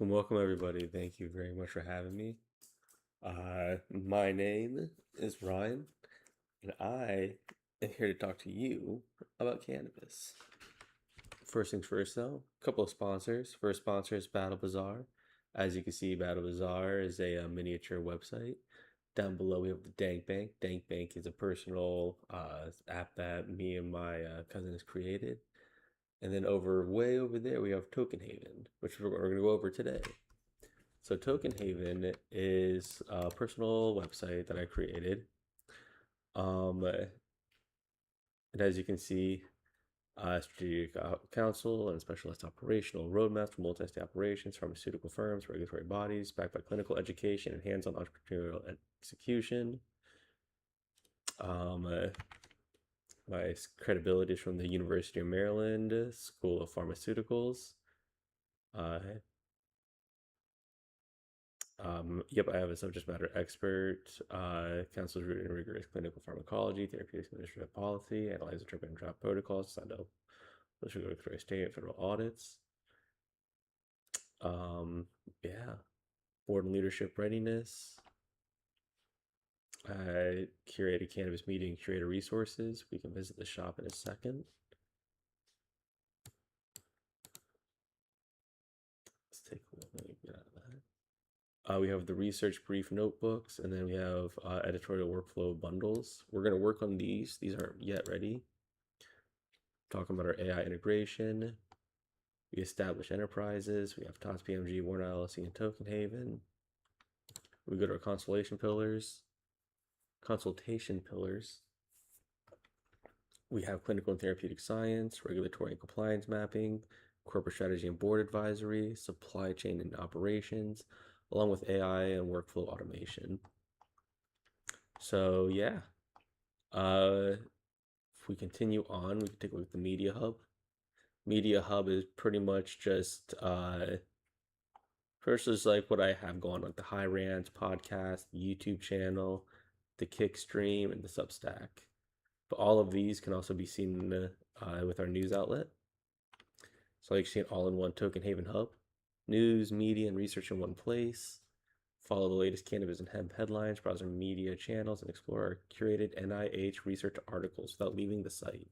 Welcome everybody. Thank you very much for having me. My name is Ryan, and I am here to talk to you about cannabis. First things first, though, a couple of sponsors. First sponsor is Battle Bazaar. As you can see, Battle Bazaar is a miniature website. Down below, we have the Dank Bank. Dank Bank is a personal app that me and my cousin has created. And then way over there, we have Token Haven, which we're going to go over today. So Token Haven is a personal website that I created. And as you can see, strategic council and specialized operational roadmaps for multi-state operations, pharmaceutical firms, regulatory bodies, backed by clinical education and hands-on entrepreneurial execution. My credibility is from the University of Maryland School of Pharmaceuticals. Yep, I have a subject matter expert. Counsels rooted in rigorous clinical pharmacology, therapeutics, administrative policy, analyze, interpret, and draft protocols, signed up with regulatory state and federal audits. Yeah, board and leadership readiness. I curated cannabis meeting curator resources. We can visit the shop in a second. Let's take a look. Let me get out of that. We have the research brief notebooks, and then we have editorial workflow bundles. We're going to work on these. These aren't yet ready. Talking about our AI integration. We establish enterprises. We have TOTS, PMG, Warner LLC, and Token Haven. We go to our consultation pillars. We have clinical and therapeutic science, regulatory and compliance mapping, corporate strategy and board advisory, supply chain and operations, along with AI and workflow automation. So yeah, if we continue on, we can take a look at the Media Hub. Media Hub is pretty much just first is like what I have going, like the High Rants podcast, the YouTube channel, the Kick stream, and the Substack. But all of these can also be seen with our news outlet. So you can see it all in one Token Haven hub. News, media, and research in one place. Follow the latest cannabis and hemp headlines, browse our media channels, and explore our curated NIH research articles without leaving the site.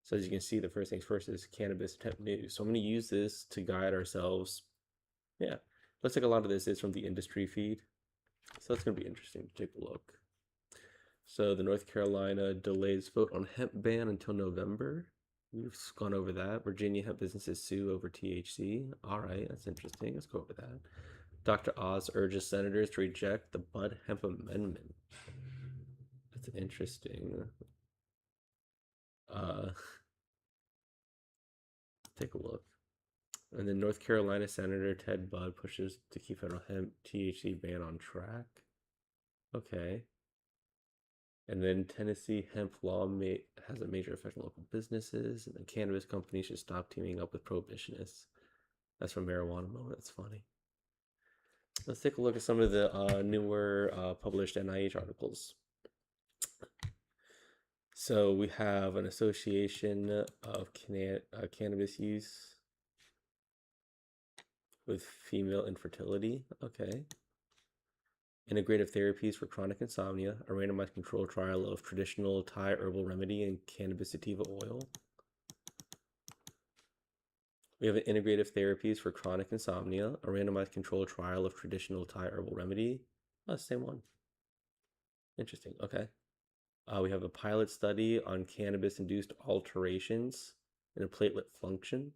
So as you can see, the first things first is cannabis hemp news. So I'm going to use this to guide ourselves. Yeah, looks like a lot of this is from the industry feed. So that's going to be interesting to take a look. So the North Carolina delays vote on hemp ban until November. We've gone over that. Virginia hemp businesses sue over THC. All right, that's interesting. Let's go over that. Dr. Oz urges senators to reject the Bud Hemp Amendment. That's interesting. Take a look. And then North Carolina Senator Ted Budd pushes to keep federal hemp THC ban on track. Okay. And then Tennessee hemp law has a major effect on local businesses, and then cannabis companies should stop teaming up with prohibitionists. That's from Marijuana Moment. That's funny. Let's take a look at some of the newer published NIH articles. So we have an association of cannabis use with female infertility. Okay. Integrative therapies for chronic insomnia, a randomized controlled trial of traditional Thai herbal remedy and cannabis sativa oil. We have integrative therapies for chronic insomnia, a randomized controlled trial of traditional Thai herbal remedy. Oh, same one. Interesting. Okay. We have a pilot study on cannabis-induced alterations in a platelet function.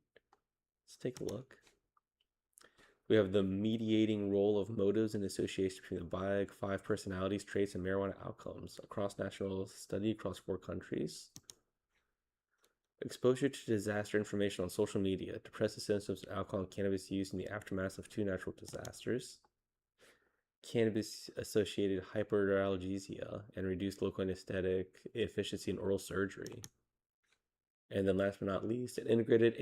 Let's take a look. We have the mediating role of motives and association between the BIAG 5 personalities, traits, and marijuana outcomes. A cross-national study across 4 countries. Exposure to disaster information on social media. Depressive symptoms of alcohol and cannabis use in the aftermath of 2 natural disasters. Cannabis-associated hyperalgesia and reduced local anesthetic efficiency in oral surgery. And then last but not least, an integrated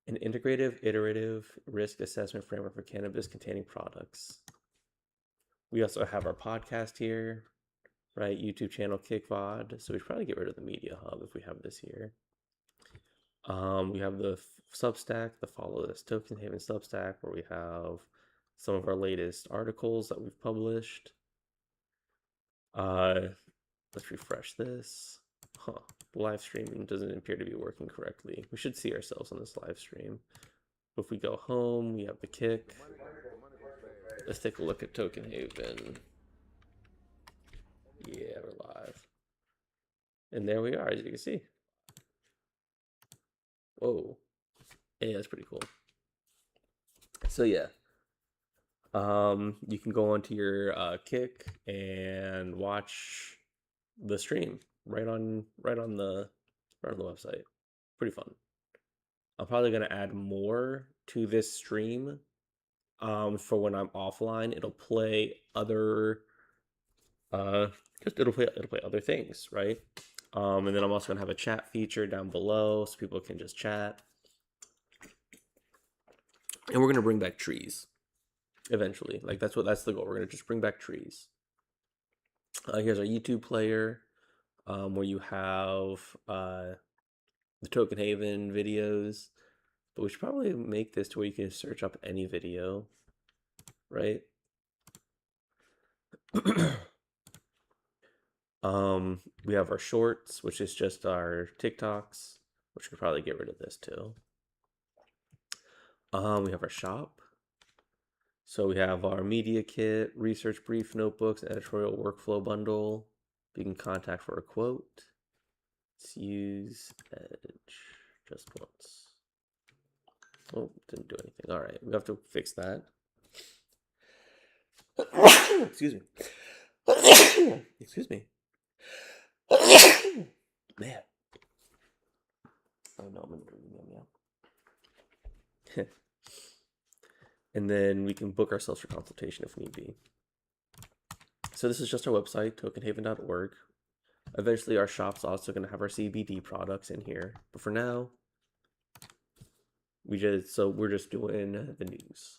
an integrative iterative risk assessment framework for cannabis containing products. We also have our podcast here, right? YouTube channel KickVod. So we should probably get rid of the Media Hub if we have this here. We have the Substack, the Follow This Token Haven Substack, where we have some of our latest articles that we've published. Uh, let's refresh this. Huh. Live streaming doesn't appear to be working correctly. We should see ourselves on this live stream. If we go home, we have the kick. Let's take a look at Token Haven. Yeah, we're live. And there we are, as you can see. Whoa. Yeah, that's pretty cool. So yeah. You can go onto your kick and watch the stream right on the website. Pretty fun. I'm probably gonna add more to this stream. For when I'm offline, it'll play other just it'll play other things, right? And then I'm also gonna have a chat feature down below so people can just chat. And we're gonna bring back trees eventually. Like that's the goal. We're gonna just bring back trees. Here's our YouTube player, where you have the Token Haven videos. But we should probably make this to where you can search up any video, right? We have our shorts, which is just our TikToks, which could probably get rid of this too. We have our shop. So we have our media kit, research brief notebooks, editorial workflow bundle. You can contact for a quote. Let's use Edge just once. Oh, didn't do anything. All right, we have to fix that. Excuse me. Excuse me. Man. Oh no, I'm gonna do it. And then we can book ourselves for consultation if need be. So this is just our website, tokenhaven.org. Eventually our shop's also going to have our CBD products in here. But for now, we're just doing the news.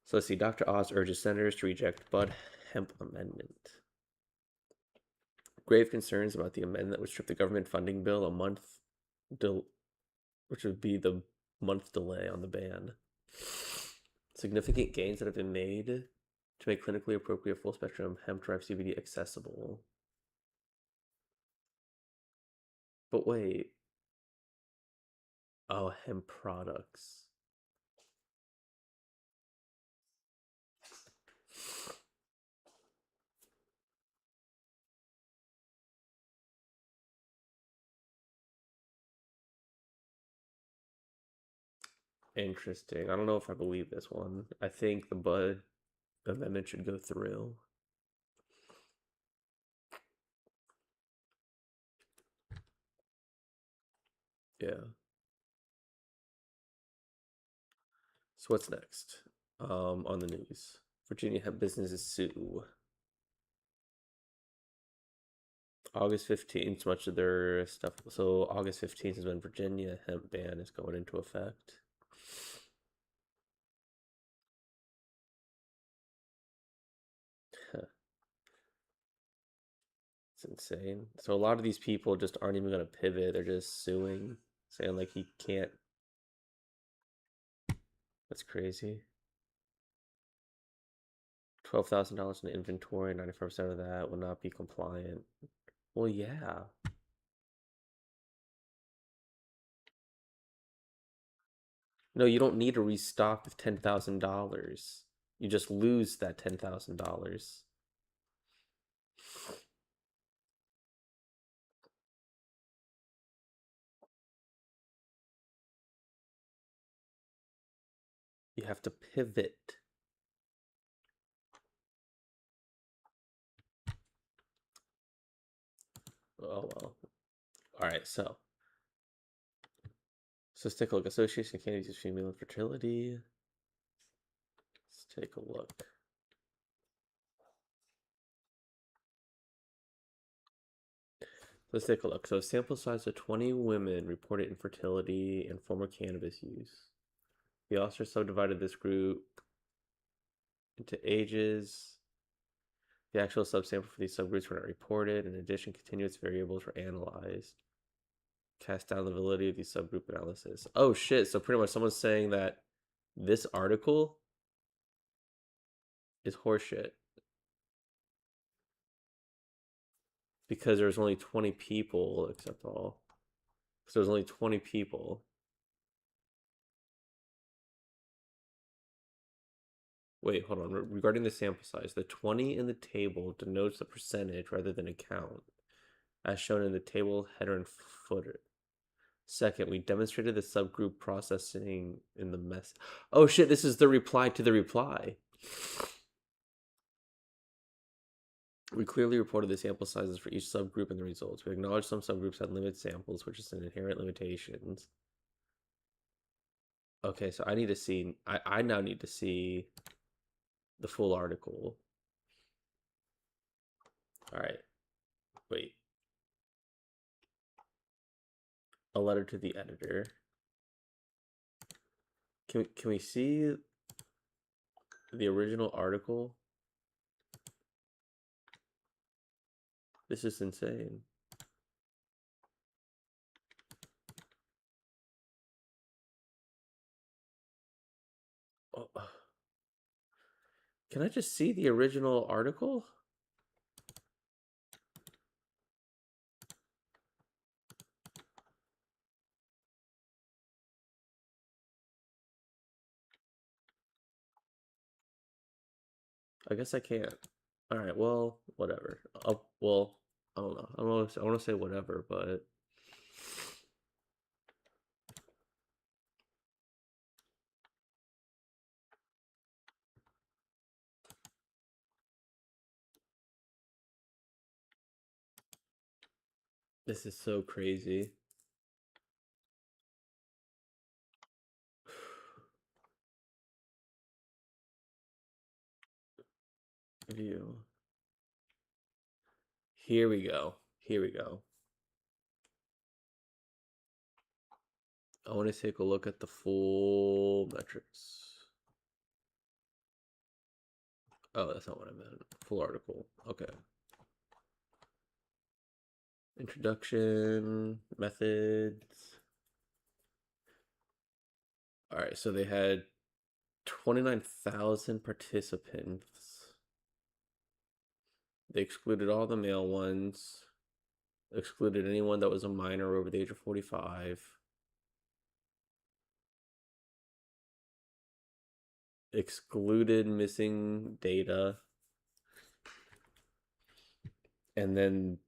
So let's see, Dr. Oz urges senators to reject Bud Hemp Amendment. Grave concerns about the amendment that would strip the government funding bill a month, which would be the month delay on the ban. Significant gains that have been made to make clinically appropriate full spectrum hemp-derived CBD accessible. But wait. Oh, hemp products. Interesting. I don't know if I believe this one. I think the Bud amendment should go through. Yeah. So what's next? On the news. Virginia hemp businesses sue. August 15th, much of their stuff. So August 15th is when Virginia hemp ban is going into effect. It's insane. So a lot of these people just aren't even going to pivot. They're just suing, saying like he can't. That's crazy. $12,000 in inventory, 95% of that will not be compliant. Well, yeah. No, you don't need to restock with $10,000. You just lose that $10,000. You have to pivot. Oh well. All right, so let's take a look. Association of Cannabis Female Infertility. Let's take a look. Let's take a look. So, a sample size of 20 women reported infertility and former cannabis use. The author subdivided this group into ages. The actual subsample for these subgroups were not reported. In addition, continuous variables were analyzed. Cast down the validity of the subgroup analysis. Oh shit! So pretty much someone's saying that this article is horseshit because there's only 20 people except all. So there's only 20 people. Wait, hold on. Regarding the sample size, the 20 in the table denotes the percentage rather than a count, as shown in the table header and footer. Second, we demonstrated the subgroup processing in the mess. Oh shit, this is the reply to the reply. We clearly reported the sample sizes for each subgroup and the results. We acknowledge some subgroups had limited samples, which is an inherent limitations. Okay, so I need to see, I now need to see the full article. All right, wait. A letter to the editor. Can we see the original article? This is insane. Oh, can I just see the original article? I guess I can't. All right, well, whatever. Well, I don't know. I want to say whatever, but this is so crazy. View. Here we go. Here we go. I want to take a look at the full metrics. Oh, that's not what I meant. Full article. Okay. Introduction, methods. All right, so they had 29,000 participants. They excluded all the male ones, excluded anyone that was a minor over the age of 45, excluded missing data, and then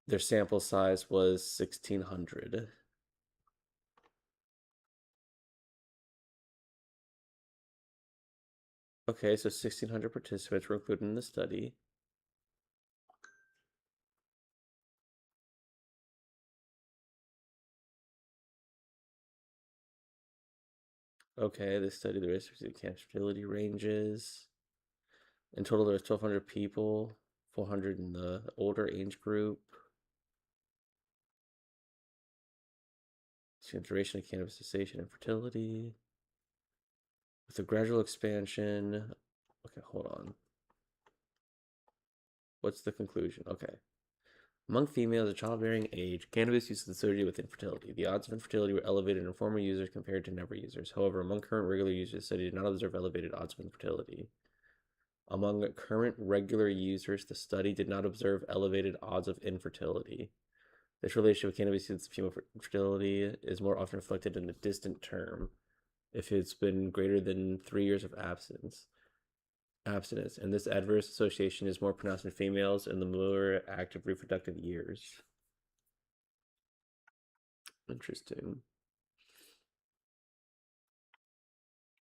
their sample size was 1,600. Okay, so 1,600 participants were included in the study. Okay, they studied the risk of cancer fertility ranges. In total, there was 1,200 people, 400 in the older age group. Duration of cannabis cessation and fertility. With a gradual expansion. Okay, hold on. What's the conclusion? Okay. Among females of childbearing age, cannabis use is associated with infertility. The odds of infertility were elevated in former users compared to never users. However, among current regular users, the study did not observe elevated odds of infertility. Among current regular users, the study did not observe elevated odds of infertility. This relationship with cannabis use and female fertility is more often reflected in the distant term if it's been greater than 3 years of abstinence, and this adverse association is more pronounced in females in the more active reproductive years. Interesting.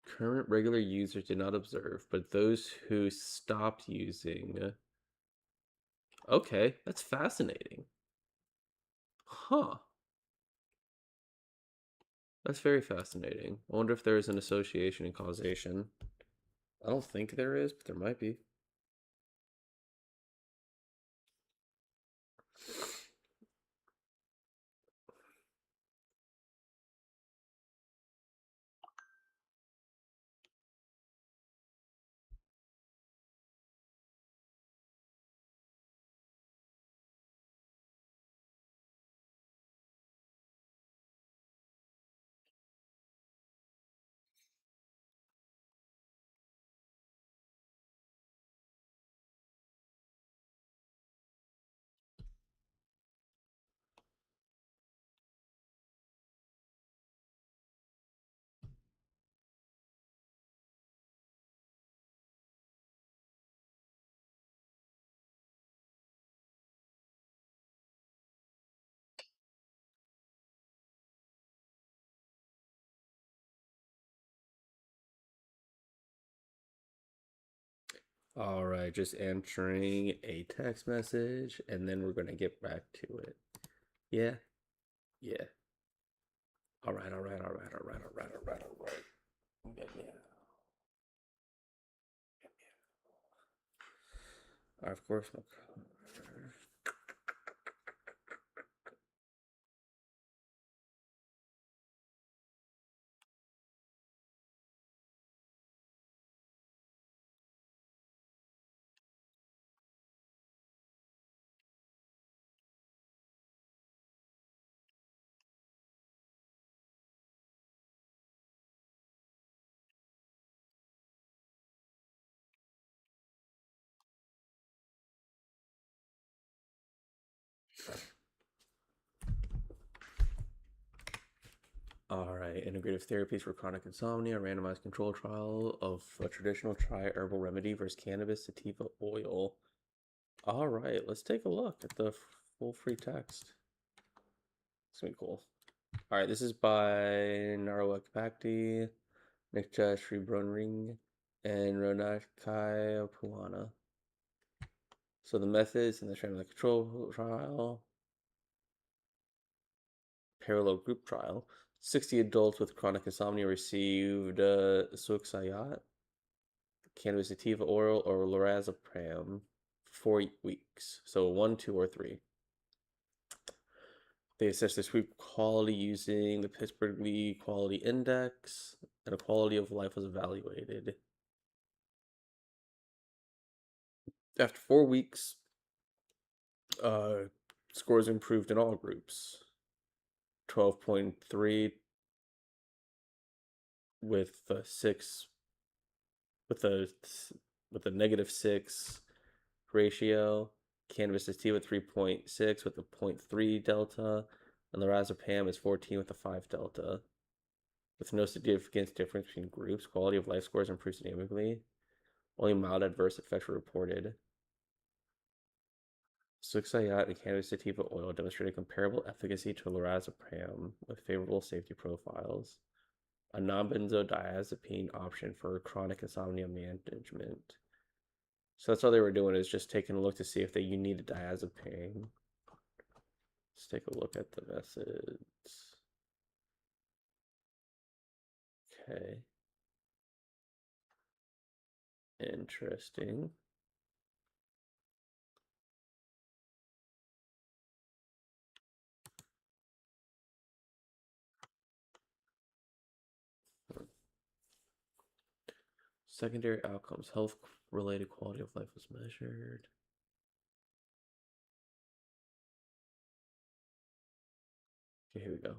Current regular users did not observe, but those who stopped using. Okay, that's fascinating. Huh. That's very fascinating. I wonder if there is an association and causation. I don't think there is, but there might be. All right, just entering a text message, and then we're gonna get back to it. Yeah, yeah. All right, all right, all right, all right, all right, all right, all right. Yeah, yeah. Of course. All right, integrative therapies for chronic insomnia, randomized control trial of a traditional tri-herbal remedy versus cannabis sativa oil. All right, let's take a look at the full free text. It's gonna be cool. All right, this is by Narwak Bhakti, Nikcha Sri Brunring, and Ronakai Puana. So the methods in the randomized control trial, parallel group trial, 60 adults with chronic insomnia received Suxayat, cannabis sativa oral, or lorazepam for 4 weeks. So 1, 2, or 3. They assessed the sleep quality using the Pittsburgh Lee Quality Index, and a quality of life was evaluated. After 4 weeks, uh, scores improved in all groups. 12.3 with a 6 with a -6 ratio. Cannabis sativa 3.6 with a 0.3 delta, and lorazepam is 14 with a 5 delta. With no significant difference between groups, quality of life scores improved dynamically. Only mild adverse effects were reported. Suxayat and cannabis sativa oil demonstrated comparable efficacy to lorazepam with favorable safety profiles. A non-benzodiazepine option for chronic insomnia management. So that's all they were doing, is just taking a look to see if they needed diazepam. Let's take a look at the methods. Okay. Interesting. Secondary outcomes. Health related quality of life was measured. Okay, here we go.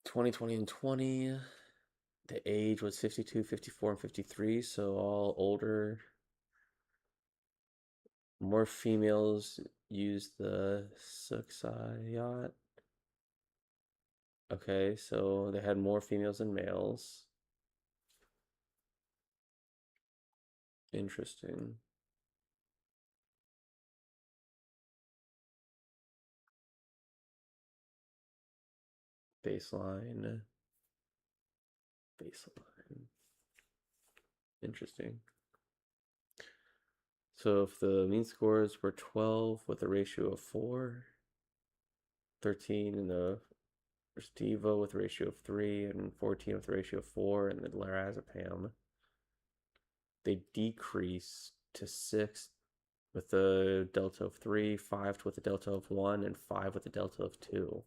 2020 and 20. The age was 52, 54, and 53, so all older. More females used the Suxayat. Okay, so they had more females than males. Interesting. Baseline. Baseline. Interesting. So if the mean scores were 12 with a ratio of 4, 13 in the Restiva with a ratio of 3, and 14 with a ratio of 4, and the lorazepam, they decrease to 6 with a delta of 3, 5 with a delta of 1, and 5 with a delta of 2.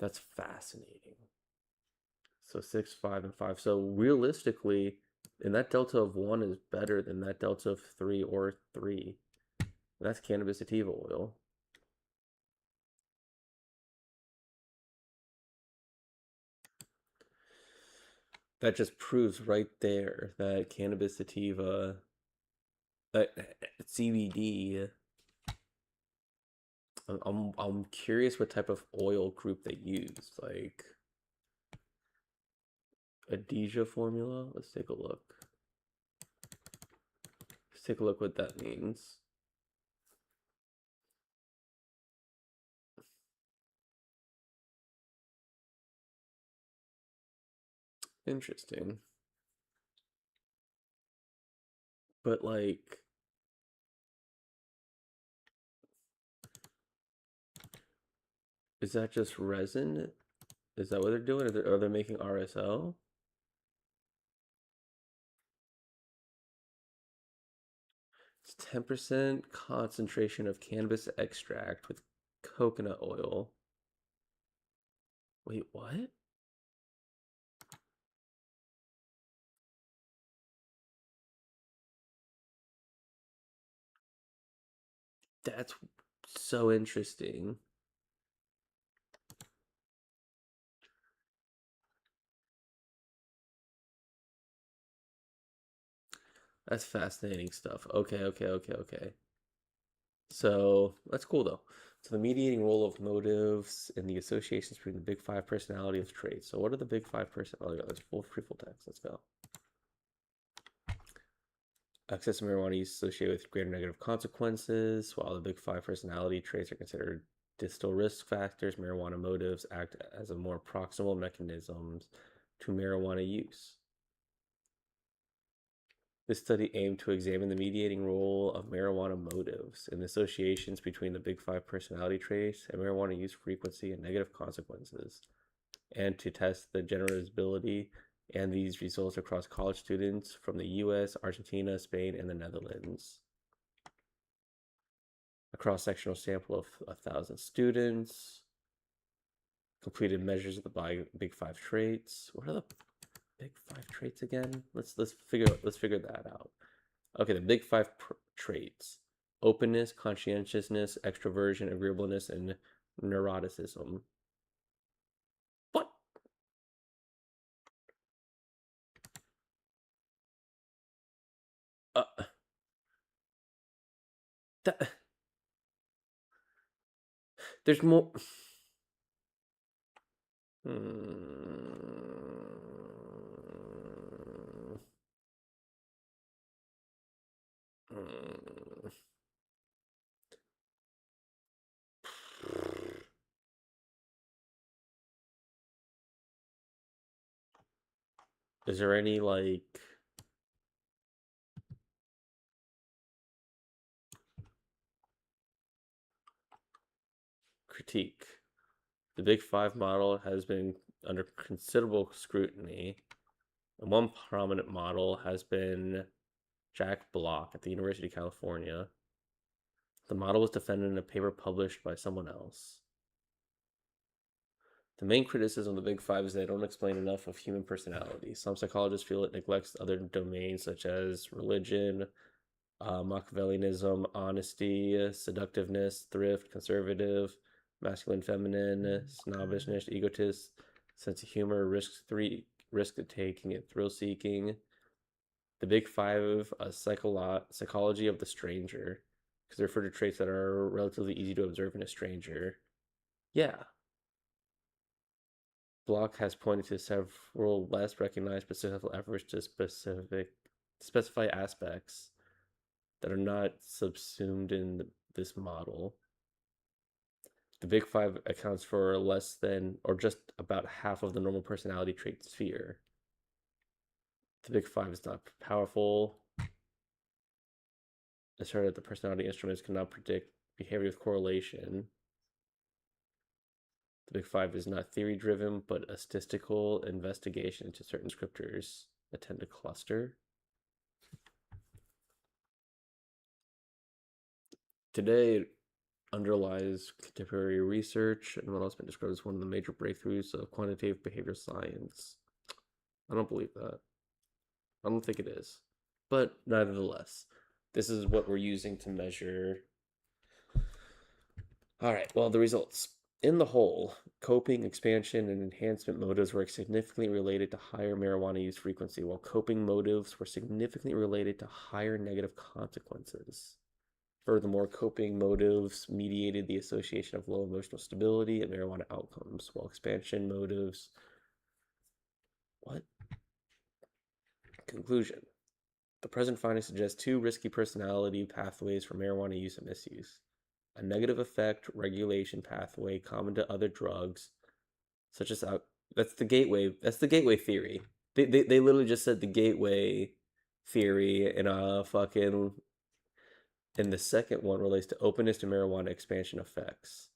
That's fascinating. So 6, 5, and 5. So realistically, and that delta of 1 is better than that delta of 3 or 3. That's cannabis sativa oil. That just proves right there that cannabis sativa, that CBD. I'm curious what type of oil group they used, like a Deja formula. Let's take a look. Let's take a look what that means. Interesting. But like, is that just resin? Is that what they're doing? Are they making RSO? It's 10% concentration of cannabis extract with coconut oil. Wait, what? That's so interesting. That's fascinating stuff. Okay, okay, okay, okay. So that's cool though. So the mediating role of motives and the associations between the big five personality of traits. So what are the big five personality? Let's full text. Let's go. Excess marijuana use associated with greater negative consequences, while the big five personality traits are considered distal risk factors. Marijuana motives act as a more proximal mechanisms to marijuana use. This study aimed to examine the mediating role of marijuana motives and the associations between the big five personality traits and marijuana use frequency and negative consequences, and to test the generalizability and these results across college students from the US, Argentina, Spain, and the Netherlands. A cross-sectional sample of 1,000 students completed measures of the big five traits. What are the big five traits again? Let's figure that out. Okay, the big five traits: openness, conscientiousness, extroversion, agreeableness, and neuroticism. What? Uh, that, there's more. Is there any like critique? The Big Five model has been under considerable scrutiny, and one prominent model has been Jack Block at the University of California. The model was defended in a paper published by someone else. The main criticism of the Big Five is they don't explain enough of human personality. Some psychologists feel it neglects other domains such as religion, Machiavellianism, honesty, seductiveness, thrift, conservative, masculine, feminine, snobbishness, egotist, sense of humor, risk taking, and thrill seeking. The Big Five, psychology of the stranger, because they refer to traits that are relatively easy to observe in a stranger. Yeah, Block has pointed to several less recognized but successful efforts to specify aspects that are not subsumed in this model. The Big Five accounts for less than or just about half of the normal personality trait sphere. The Big Five is not powerful. Asserted that the personality instruments cannot predict behavior with correlation. The Big Five is not theory driven, but a statistical investigation into certain descriptors that tend to cluster. Today underlies contemporary research and what has been described as one of the major breakthroughs of quantitative behavioral science. I don't believe that. I don't think it is. But nevertheless, this is what we're using to measure. All right, well, the results. In the whole, coping, expansion, and enhancement motives were significantly related to higher marijuana use frequency, while coping motives were significantly related to higher negative consequences. Furthermore, coping motives mediated the association of low emotional stability and marijuana outcomes, while expansion motives. What? Conclusion. The present findings suggest two risky personality pathways for marijuana use and misuse. A negative effect regulation pathway common to other drugs, such as that's the gateway. That's the gateway theory. They literally just said the gateway theory in a fucking. And the second one relates to openness to marijuana expansion effects.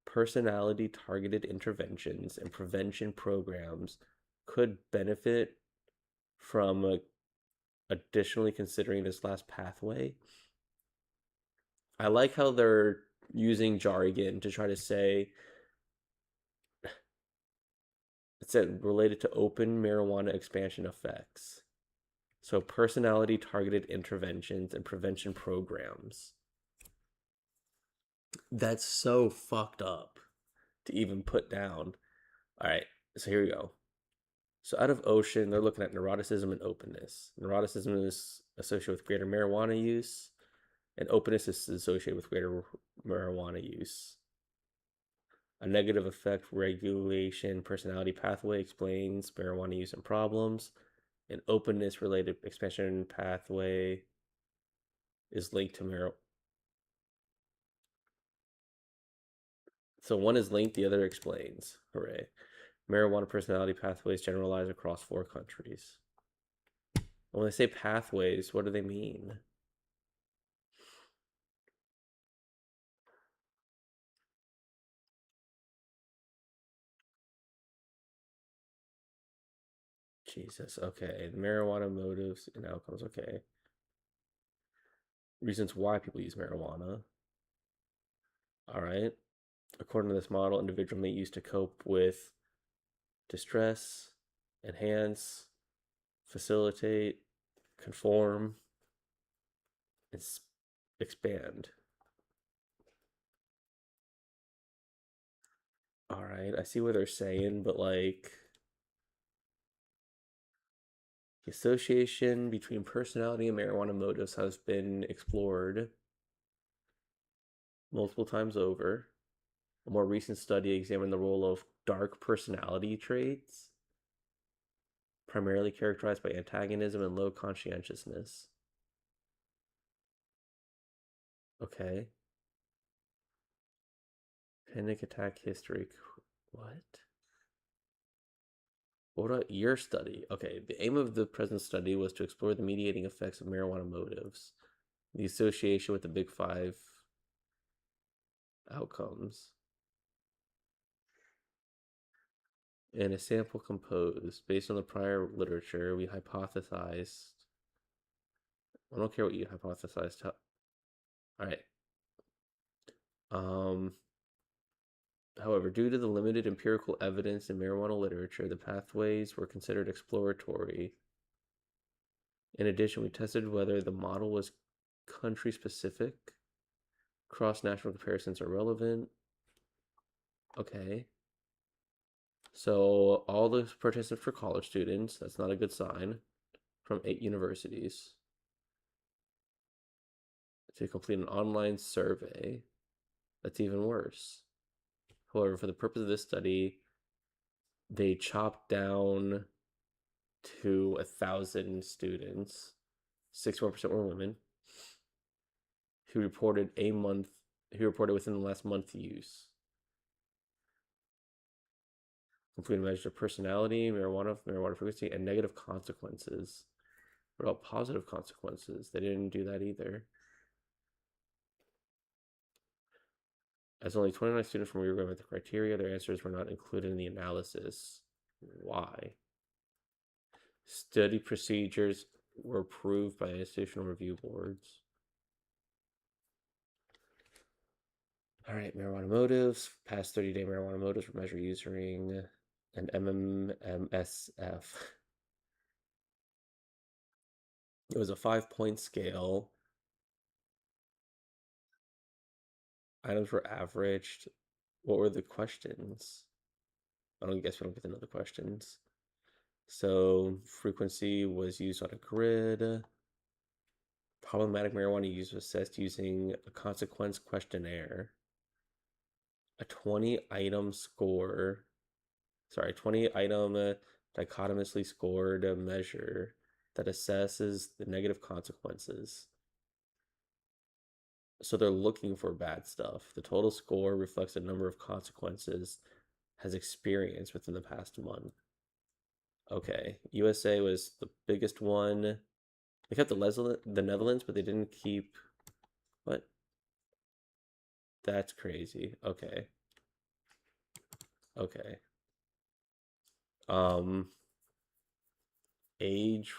Personality targeted interventions and prevention programs could benefit from additionally considering this last pathway. I like how they're using jargon to try to say it said related to open marijuana expansion effects. So, personality targeted interventions and prevention programs. That's so fucked up to even put down. All right, so here we go. So, out of ocean, they're looking at neuroticism and openness. Neuroticism is associated with greater marijuana use, and openness is associated with greater marijuana use. A negative effect regulation personality pathway explains marijuana use and problems. An openness related expansion pathway is linked to marijuana. So one is linked, the other explains. Hooray. Marijuana personality pathways generalize across 4 countries. When they say pathways, what do they mean? Jesus, okay. The marijuana motives and outcomes, okay. Reasons why people use marijuana. All right. According to this model, individual may use to cope with distress, enhance, facilitate, conform, and expand. All right, I see what they're saying, but like the association between personality and marijuana motives has been explored multiple times over. A more recent study examined the role of dark personality traits, primarily characterized by antagonism and low conscientiousness. Okay. Panic attack history. What? What about your study? Okay, the aim of the present study was to explore the mediating effects of marijuana motives, the association with the big five outcomes. In a sample composed based on the prior literature, we hypothesized. I don't care what you hypothesized. All right. Um, However, due to the limited empirical evidence in marijuana literature, the pathways were considered exploratory. In addition, we tested whether the model was country specific. Cross national comparisons are relevant. Okay. So all the participants were college students. That's not a good sign. From 8 universities. To complete an online survey. That's even worse. However, for the purpose of this study, they chopped down to 1,000 students. 61% were women who reported within the last month use. Completed measures of personality, marijuana frequency, and negative consequences. What about positive consequences? They didn't do that either. As only 29 students from Uruguay met the criteria, their answers were not included in the analysis. Why? Study procedures were approved by institutional review boards. All right, marijuana motives. Past 30-day marijuana motives were measured using an MMSF. It was a 5-point scale. Items were averaged. What were the questions? I don't guess we don't get to know the questions. So frequency was used on a grid. Problematic marijuana use was assessed using a consequence questionnaire. A 20-item score. 20-item dichotomously scored measure that assesses the negative consequences. So they're looking for bad stuff. The total score reflects the number of consequences has experienced within the past month. Okay, USA was the biggest one. They kept the Netherlands, but they didn't keep what? That's crazy. Okay. Okay. Um, age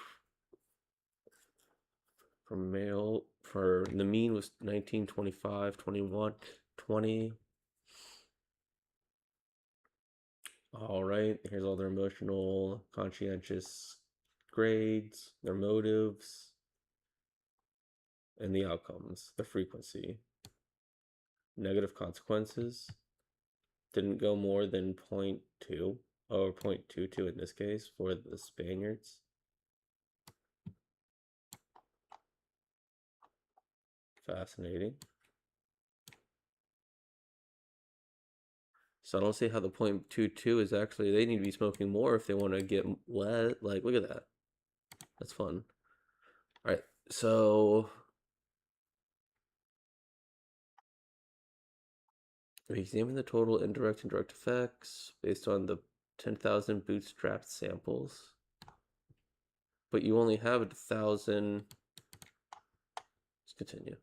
for male for the mean was 19, 25, 21, 20. All right. Here's all their emotional, conscientious grades, their motives, and the outcomes, the frequency. Negative consequences didn't go more than zero point 0.2 or 0.22 in this case for the Spaniards. Fascinating. So I don't see how the 0.22 is actually, they need to be smoking more if they want to get wet. Like, look at that. That's fun. All right. So we examine the total indirect and direct effects based on the 10,000 bootstrapped samples. But you only have 1,000. Let's continue.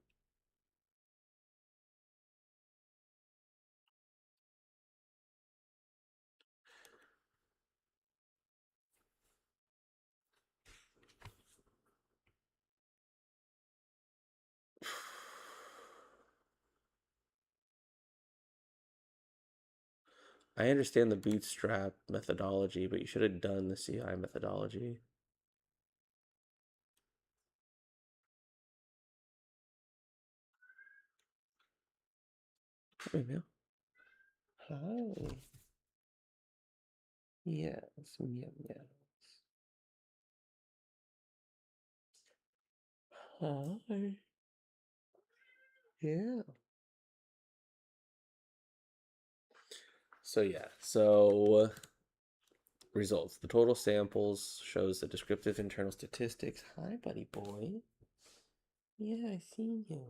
I understand the bootstrap methodology, but you should have done the CI methodology. Hey, meow. Hi. Yes, meow meow. Hi. Yeah. So yeah, so results. The total samples shows the descriptive internal statistics. Hi, buddy boy. Yeah, I see you.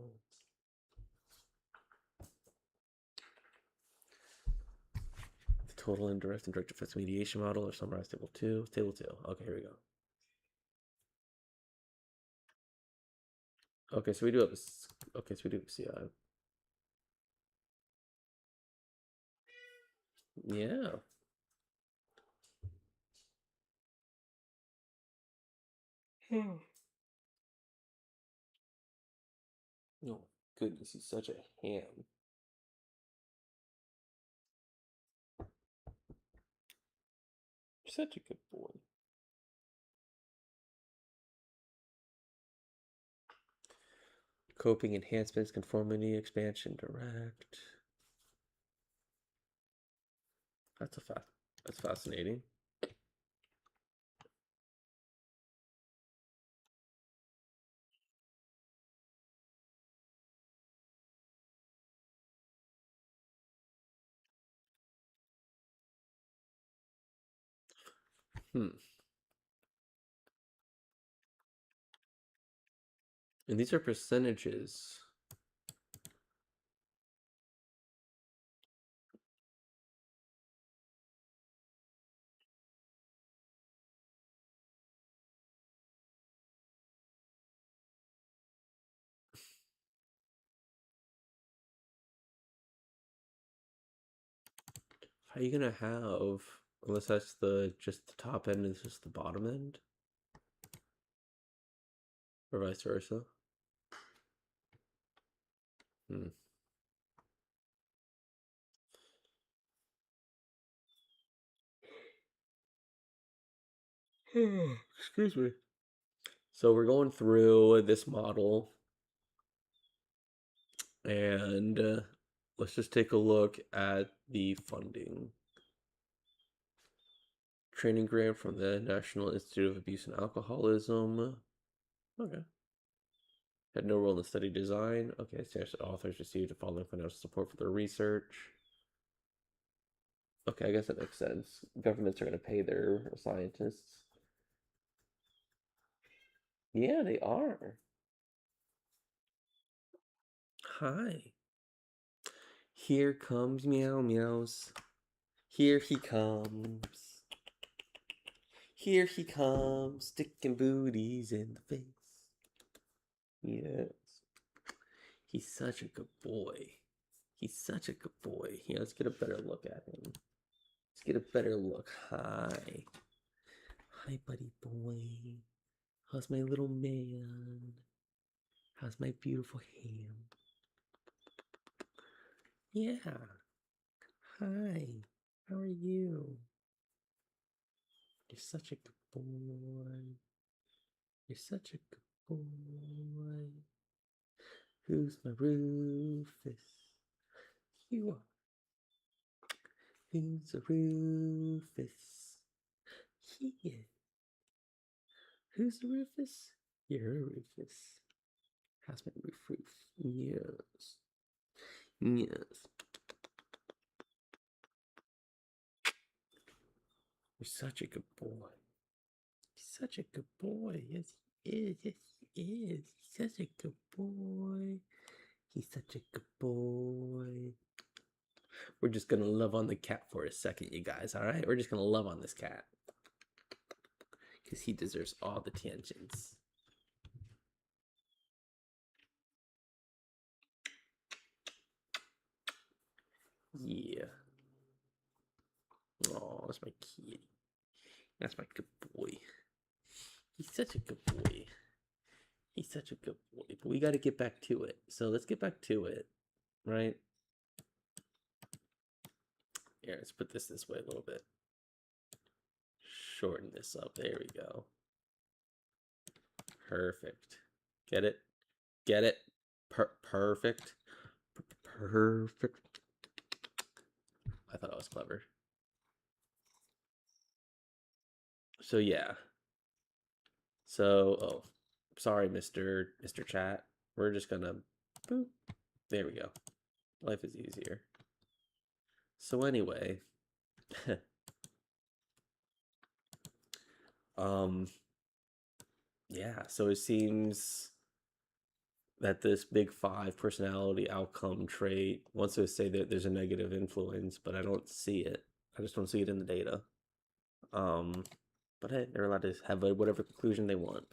The total indirect and direct effects mediation model are summarized table 2. Table 2. Okay, here we go. Okay, so we do have a CI. Yeah. Oh, goodness, he's such a ham. Such a good boy. Coping enhancements, conformity, expansion, direct. That's fascinating. Hmm. And these are percentages. How are you gonna have, unless that's the just the top end and this is the bottom end, or vice versa? Hmm. Excuse me. So we're going through this model, and let's just take a look at the funding. Training grant from the National Institute of Abuse and Alcoholism. Okay. Had no role in the study design. Okay, so authors received the following financial support for their research. Okay, I guess that makes sense. Governments are going to pay their scientists. Yeah, they are. Hi. Here comes Meow Meows. Here he comes. Here he comes, sticking booties in the face. Yes. He's such a good boy. He's such a good boy. Here, let's get a better look at him. Let's get a better look. Hi. Hi, buddy boy. How's my little man? How's my beautiful ham? Yeah. Hi. How are you? You're such a good boy. You're such a good boy. Who's my Rufus? You are. Who's a Rufus? He is. Who's a Rufus? You're a Rufus. How's my Roof? Yes. Yes. You're such a good boy. He's such a good boy. Yes, he is. Yes, he is. He's such a good boy. He's such a good boy. We're just gonna love on the cat for a second, you guys, alright? We're just gonna love on this cat. Because he deserves all the tangents. Yeah. Oh, that's my kitty. That's my good boy. He's such a good boy. He's such a good boy. But we gotta get back to it. So let's get back to it, right? Here, let's put this way a little bit. Shorten this up. There we go. Perfect. Get it? Get it? Perfect. Perfect. I thought I was clever. So yeah. So, oh, sorry, Mr. Chat. We're just gonna boop. There we go. Life is easier. So anyway, um, yeah. So it seems that this big five personality outcome trait wants to say that there's a negative influence, but I don't see it. I just don't see it in the data. But hey, they're allowed to have whatever conclusion they want.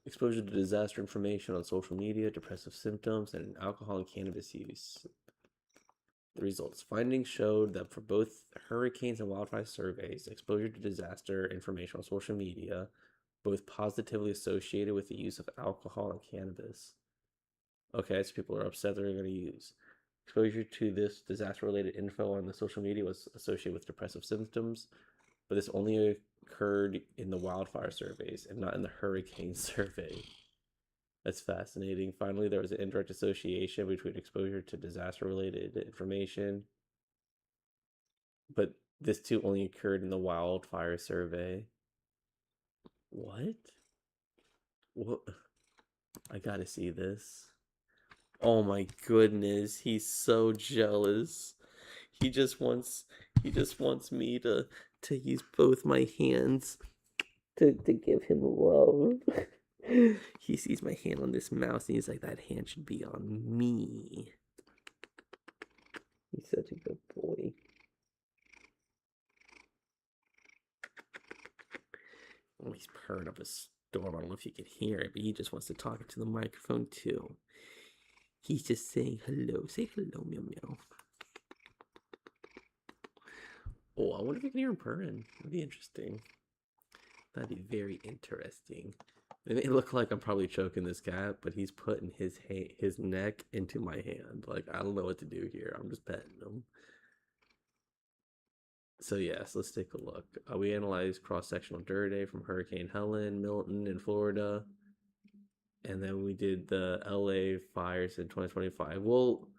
Exposure to disaster information on social media, depressive symptoms, and alcohol and cannabis use. The results. Findings showed that for both hurricanes and wildfire surveys, exposure to disaster information on social media both positively associated with the use of alcohol and cannabis. Okay, so people are upset they're going to use. Exposure to this disaster-related info on the social media was associated with depressive symptoms, but this only occurred in the wildfire surveys and not in the hurricane survey. That's fascinating. Finally, there was an indirect association between exposure to disaster-related information, but this too only occurred in the wildfire survey. What? What? I gotta see this. Oh my goodness, he's so jealous. He just wants me to use both my hands to give him love. He sees my hand on this mouse and he's like, that hand should be on me. He's such a good boy. Oh, he's purring up a storm. I don't know if you can hear it, but he just wants to talk into the microphone too. He's just saying hello. Say hello, meow meow. Oh, I wonder if you can hear him purring. That'd be interesting. That'd be very interesting. It may look like I'm probably choking this cat, but he's putting his neck into my hand. Like, I don't know what to do here. I'm just petting him. So yes, let's take a look. We analyzed cross-sectional dirt from Hurricane Helen, Milton in Florida, and then we did the LA fires in 2025. Well,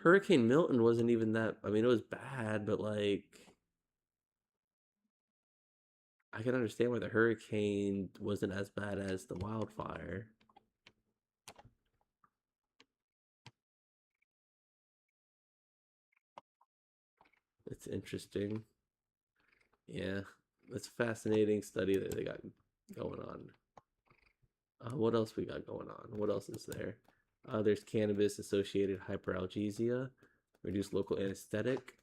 Hurricane Milton wasn't even that. I mean, it was bad, but like, I can understand why the hurricane wasn't as bad as the wildfire. It's interesting. Yeah, it's a fascinating study that they got going on. What else we got going on? What else is there? There's cannabis associated hyperalgesia, reduced local anesthetic.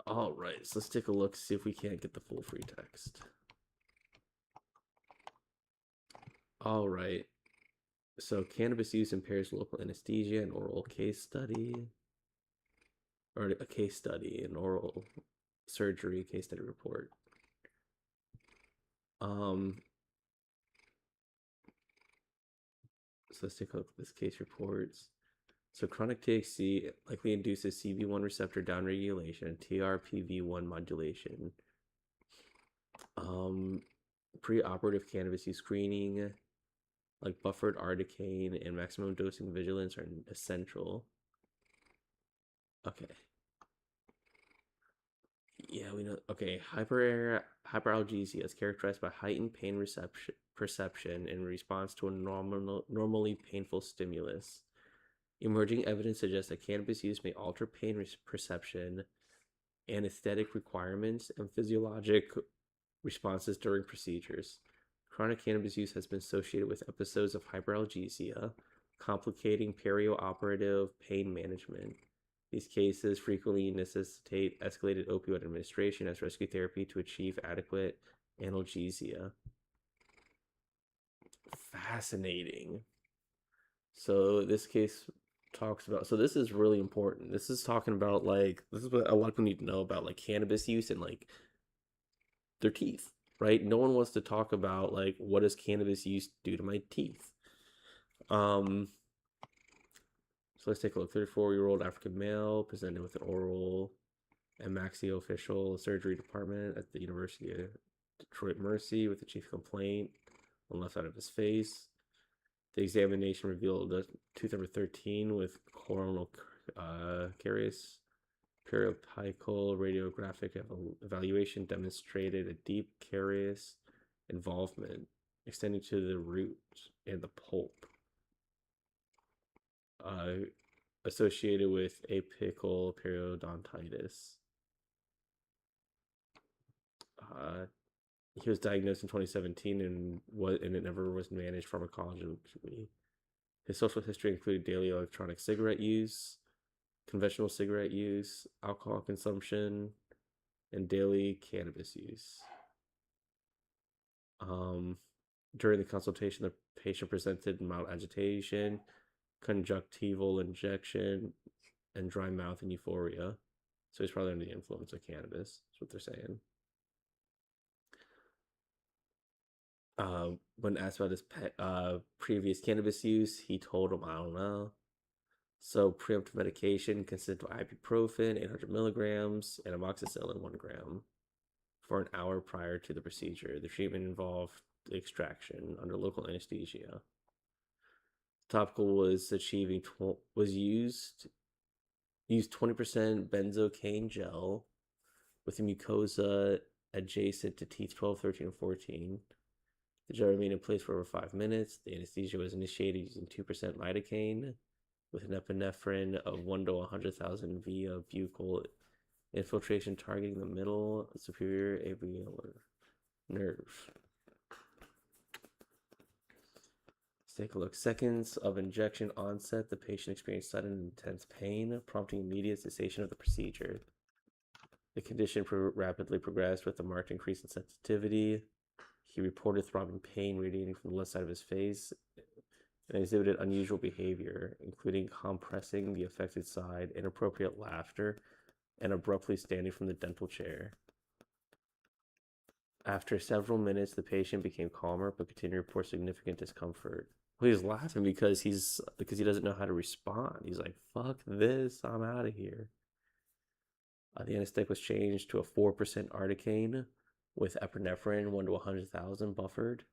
All right, so let's take a look, see if we can't get the full free text. All right. So cannabis use impairs local anesthesia, an oral case study, or a case study, an oral surgery case study report. Um, so let's take a look at this case reports. So chronic THC likely induces CB1 receptor downregulation and TRPV1 modulation. Um, Preoperative cannabis use screening, like buffered articaine and maximum dosing vigilance, are essential. Okay. Yeah, we know. Okay, hyperalgesia is characterized by heightened pain perception in response to a normally painful stimulus. Emerging evidence suggests that cannabis use may alter pain perception, anesthetic requirements, and physiologic responses during procedures. Chronic cannabis use has been associated with episodes of hyperalgesia, complicating perioperative pain management. These cases frequently necessitate escalated opioid administration as rescue therapy to achieve adequate analgesia. Fascinating. So this case talks about, so this is really important. This is talking about, like, this is what a lot of people need to know about, like, cannabis use and like their teeth, right? No one wants to talk about, like, what does cannabis use do to my teeth. um so let's take a look. 34-year-old African male presented with an oral and maxillofacial surgery department at the University of Detroit Mercy with the chief complaint on the left side of his face. The examination revealed a tooth number 13 with coronal caries. Periapical radiographic evaluation demonstrated a deep caries involvement extending to the root and the pulp, uh, associated with apical periodontitis. Uh, he was diagnosed in 2017 and it never was managed pharmacologically. His social history included daily electronic cigarette use, conventional cigarette use, alcohol consumption, and daily cannabis use. Um, During the consultation, the patient presented mild agitation, conjunctival injection, and dry mouth and euphoria. So he's probably under the influence of cannabis. That's what they're saying. When asked about his previous cannabis use, he told him, I don't know. So preemptive medication consisted of ibuprofen, 800 milligrams, and amoxicillin, 1 gram, for an hour prior to the procedure. The treatment involved extraction under local anesthesia. Topical was achieving was used 20% benzocaine gel with the mucosa adjacent to teeth 12, 13, and 14. The gel remained in place for over 5 minutes. The anesthesia was initiated using 2% lidocaine with an epinephrine of 1 to 100,000 via buccal infiltration targeting the middle superior alveolar nerve. Let's take a look. Seconds of injection onset, the patient experienced sudden and intense pain, prompting immediate cessation of the procedure. The condition rapidly progressed with a marked increase in sensitivity. He reported throbbing pain radiating from the left side of his face and exhibited unusual behavior, including compressing the affected side, inappropriate laughter, and abruptly standing from the dental chair. After several minutes, the patient became calmer but continued to report significant discomfort. Well, he's laughing because he doesn't know how to respond. He's like, "Fuck this! I'm out of here." The anesthetic was changed to a 4% articaine with epinephrine 1 to 100,000 buffered.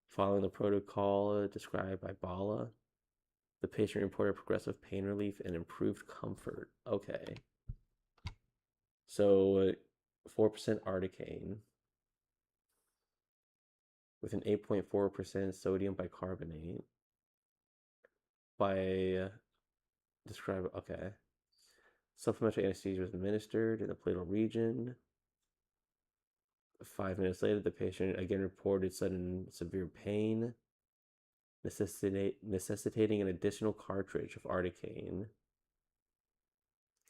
Following the protocol described by Bala, the patient reported progressive pain relief and improved comfort. Okay. So 4% articaine with an 8.4% sodium bicarbonate by describe. Okay. Supplementary anesthesia was administered in the platal region. 5 minutes later, the patient again reported sudden severe pain, necessitating an additional cartridge of articaine.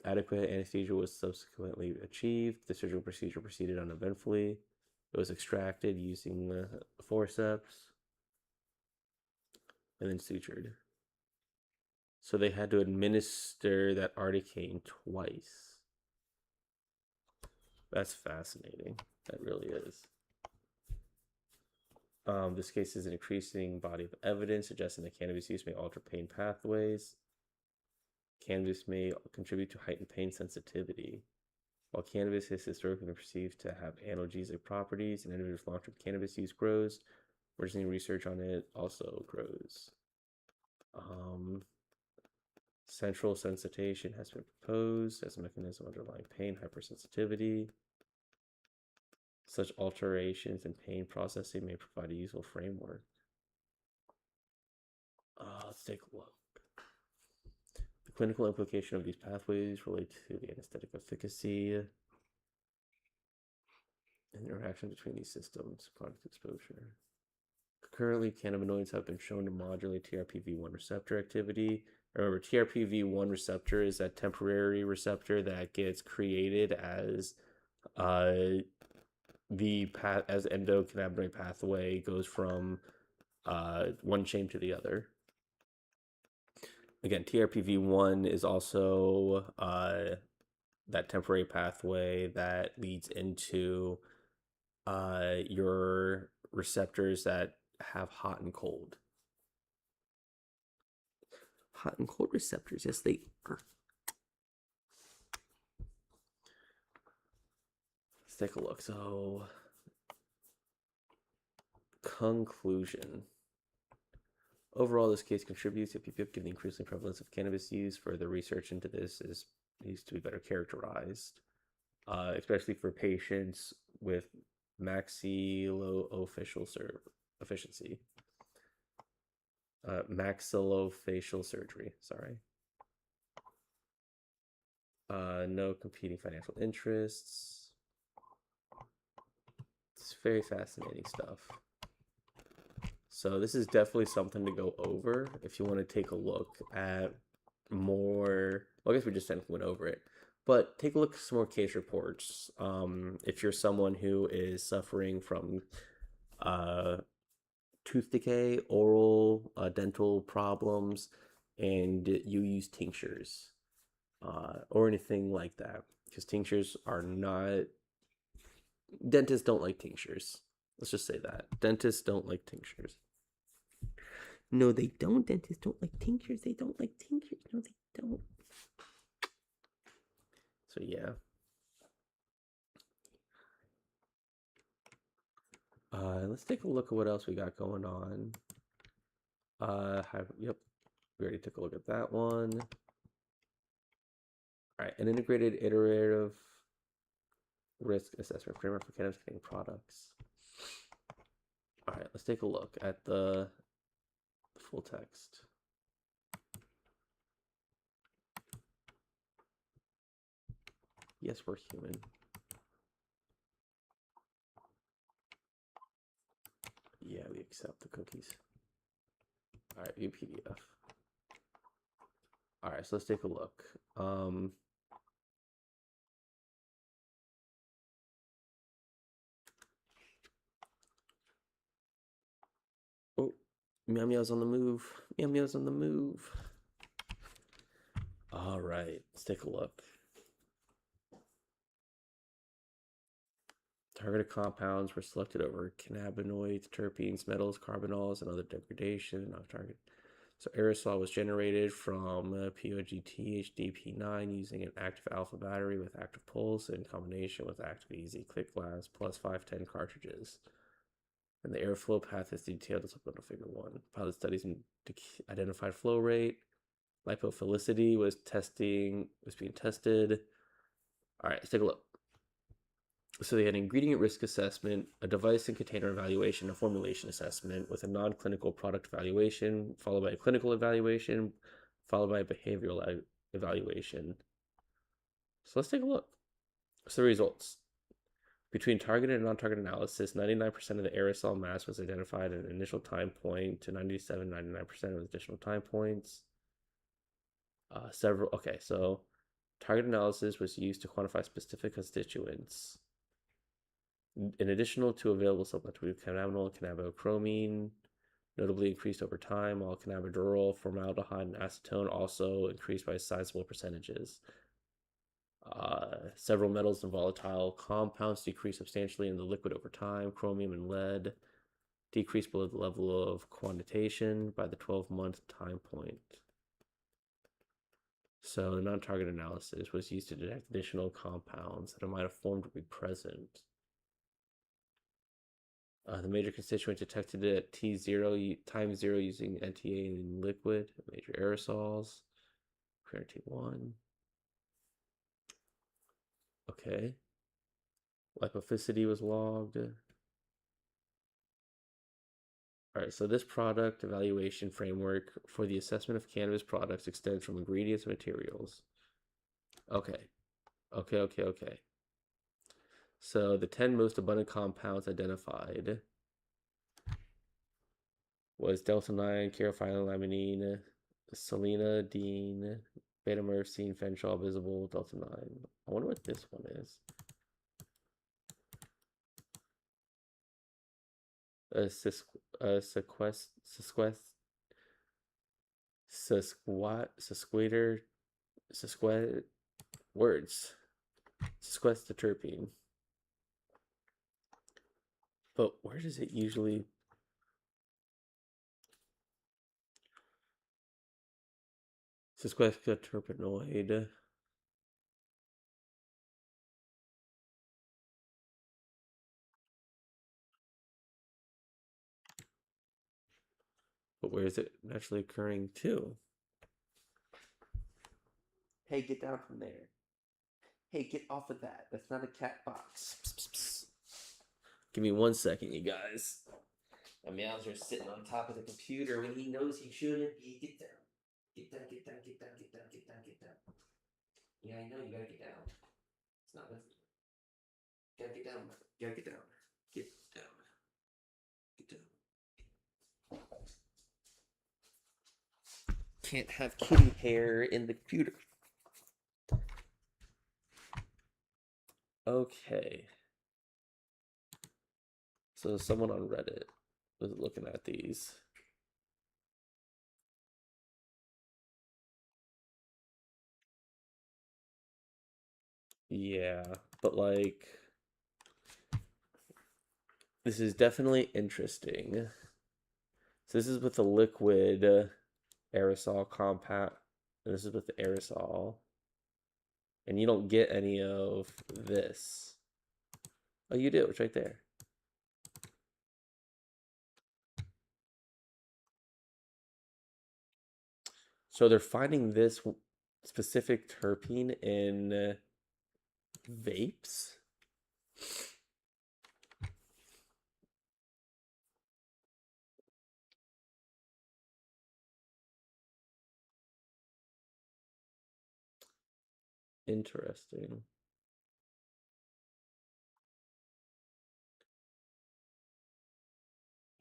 Adequate anesthesia was subsequently achieved. The surgical procedure proceeded uneventfully. It was extracted using the forceps. and then sutured. So they had to administer that articaine twice. That's fascinating. That really is. This case is an increasing body of evidence suggesting that cannabis use may alter pain pathways. Cannabis may contribute to heightened pain sensitivity. While cannabis has historically been perceived to have analgesic properties, and individuals' long-term cannabis use grows, emerging research on it also grows. Central sensitization has been proposed as a mechanism underlying pain hypersensitivity. Such alterations in pain processing may provide a useful framework. Let's take a look. The clinical implication of these pathways relate to the anesthetic efficacy and the interaction between these systems, product exposure. Currently, cannabinoids have been shown to modulate TRPV1 receptor activity. Remember, TRPV1 receptor is that temporary receptor that gets created as as endocannabinoid pathway goes from one chain to the other. Again, TRPV1 is also that temporary pathway that leads into your receptors that have hot and cold. Hot and cold receptors, yes, they are. Let's take a look. So, conclusion. Overall, this case contributes to PPF given the increasing prevalence of cannabis use. Further research into this needs to be better characterized, especially for patients with maxillofacial efficiency. Maxillofacial surgery, sorry. No competing financial interests. It's very fascinating stuff. So this is definitely something to go over if you want to take a look at more. Well, I guess we just went over it, but take a look at some more case reports. If you're someone who is suffering from tooth decay, oral, dental problems, and you use tinctures or anything like that, because tinctures are not. Dentists don't like tinctures. Let's just say that. Dentists don't like tinctures. No, they don't. Dentists don't like tinctures. They don't like tinctures. No, they don't. So, yeah. Let's take a look at what else we got going on. Yep. We already took a look at that one. All right. An integrated iterative risk assessment framework for cannabis products. All right. Let's take a look at the full text. Yes, we're human. Yeah, we accept the cookies. All right, view PDF. All right, so let's take a look. Oh, Meow Meow's on the move. Meow Meow's on the move. All right, let's take a look. Targeted compounds were selected over cannabinoids, terpenes, metals, carbanols, and other degradation of target. So aerosol was generated from POGTHDP9 using an active alpha battery with active pulse in combination with active easy click glass plus 510 cartridges. And the airflow path is detailed as supplemental figure 1. Pilot studies identified flow rate. Lipophilicity was being tested. All right, let's take a look. So they had ingredient risk assessment, a device and container evaluation, a formulation assessment with a non-clinical product evaluation, followed by a clinical evaluation, followed by a behavioral evaluation. So let's take a look. So the results. Between targeted and non-targeted analysis, 99% of the aerosol mass was identified at an initial time point to 99% of additional time points. So target analysis was used to quantify specific constituents. In addition to available supplemental cannabinol, cannabinochromium, notably increased over time, while cannabidiol, formaldehyde, and acetone also increased by sizable percentages. Several metals and volatile compounds decreased substantially in the liquid over time. Chromium and lead decreased below the level of quantitation by the 12-month time point. So the non-target analysis was used to detect additional compounds that might have formed or be present. The major constituent detected at T0 time 0 using NTA in liquid, major aerosols, T1. Okay. Lipophility was logged. All right, so this product evaluation framework for the assessment of cannabis products extends from ingredients and materials. Okay. So the 10 most abundant compounds identified was delta-9, caryophyllene, selenidine, beta-myrcene, fentanyl, visible, delta-9. I wonder what this one is. Words. Sesquiterpene. But where does it usually... Sesquiterpenoid. But where is it naturally occurring too? Hey, get down from there. Hey, get off of that. That's not a cat box. Psst, psst, psst. Give me 1 second, you guys. My Meowser is sitting on top of the computer when he knows he shouldn't be. Get down. Get down, get down, get down, get down, get down, get down. Yeah, I know, you gotta get down. It's not with you. Gotta get down. Gotta get down. Get down. Get down. Can't have kitty hair in the computer. Okay. So someone on Reddit was looking at these. Yeah, but like, this is definitely interesting. So this is with the liquid aerosol compound. This is with the aerosol. And you don't get any of this. Oh, you do. It's right there. So they're finding this specific terpene in vapes. Interesting.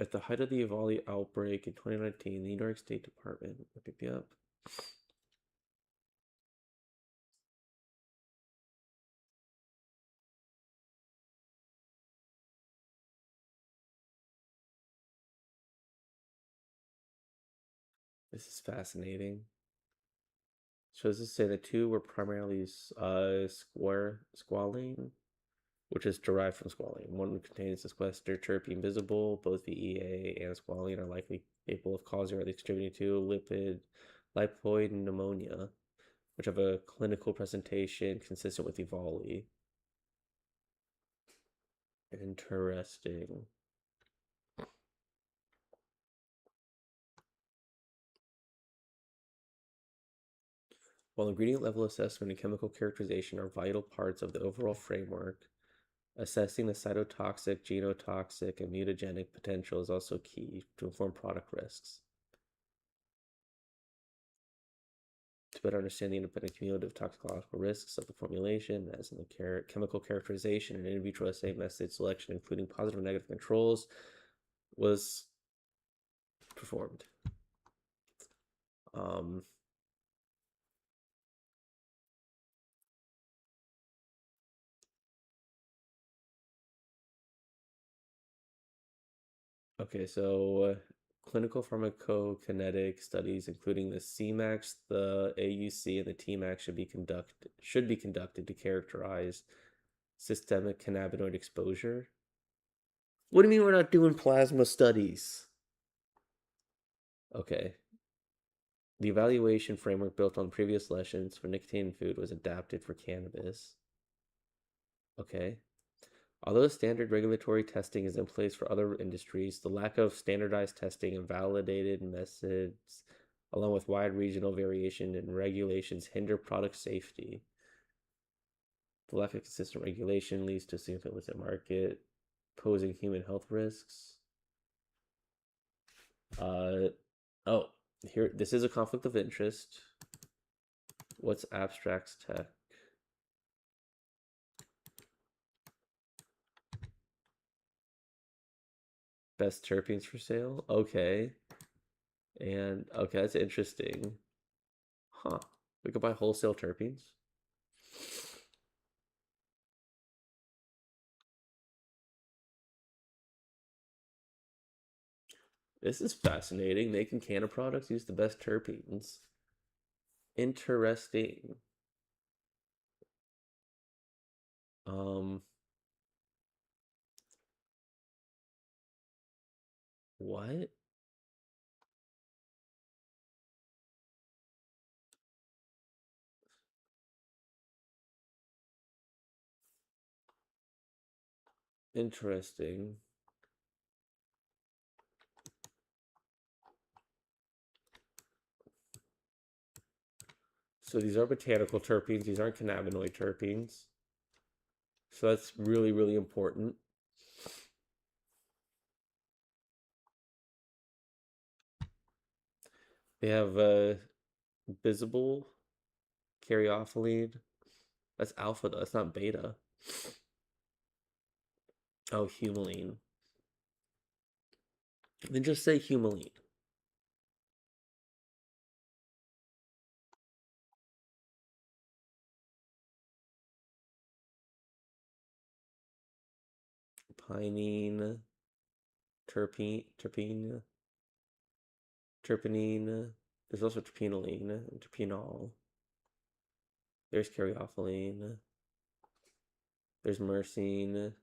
At the height of the Uvalde outbreak in 2019, the New York State Department, pick me up. This is fascinating. So does this say the two were primarily squalene, which is derived from squalene. One contains sequester terpene visible. Both VEA and squalene are likely capable of causing or at least contributing to lipoid pneumonia, which have a clinical presentation consistent with Uvalde. Interesting. While ingredient level assessment and chemical characterization are vital parts of the overall framework, assessing the cytotoxic, genotoxic, and mutagenic potential is also key to inform product risks. To better understand the independent cumulative toxicological risks of the formulation, as in the chemical characterization and in vitro assay method selection, including positive and negative controls, was performed. Okay, so clinical pharmacokinetic studies, including the Cmax, the AUC, and the Tmax, should be conducted to characterize systemic cannabinoid exposure. What do you mean we're not doing plasma studies? Okay. The evaluation framework built on previous lessons for nicotine food was adapted for cannabis. Okay. Although standard regulatory testing is in place for other industries, the lack of standardized testing and validated methods, along with wide regional variation in regulations, hinder product safety. The lack of consistent regulation leads to a significant illicit market, posing human health risks. Oh, here, this is a conflict of interest. What's abstracts tech? Best terpenes for sale? Okay. And okay, that's interesting. Huh. We could buy wholesale terpenes. This is fascinating. Making canna products use the best terpenes. Interesting. Um, what? Interesting. So these are botanical terpenes. These aren't cannabinoid terpenes. So that's really, really important. They have visible caryophyllene. That's alpha though. That's not beta. Oh, humulene. Then just say humulene. Pinene, terpenine. There's also terpenoline and terpenol. There's caryophyllene. There's myrcene.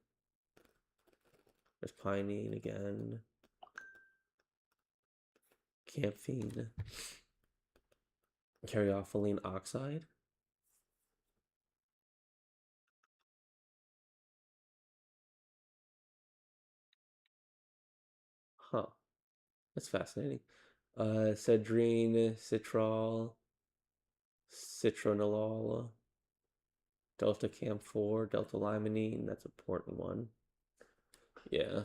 There's pinene again. Camphene. Caryophyllene oxide. Huh. That's fascinating. Cedrine, citrol, citronolol, delta camphor, delta limonene. That's an important one. Yeah.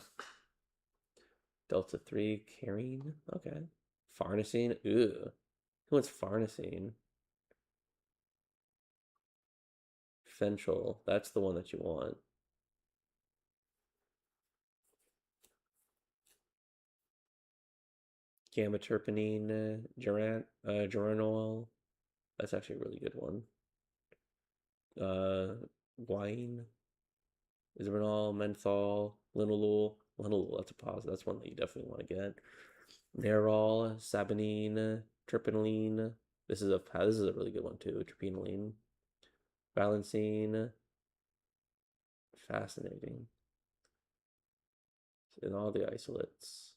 Delta 3, carine. Okay. Farnesene. Ew. Who wants farnesene? Fentrol. That's the one that you want. Gamma terpenine, geraniol. That's actually a really good one. Guanine, isoprenol, menthol, linalool. Linalool, that's a positive. That's one that you definitely want to get. Nerol, saponine, terpenoline. This is a really good one too. Terpenoline, valencine. Fascinating. In all the isolates.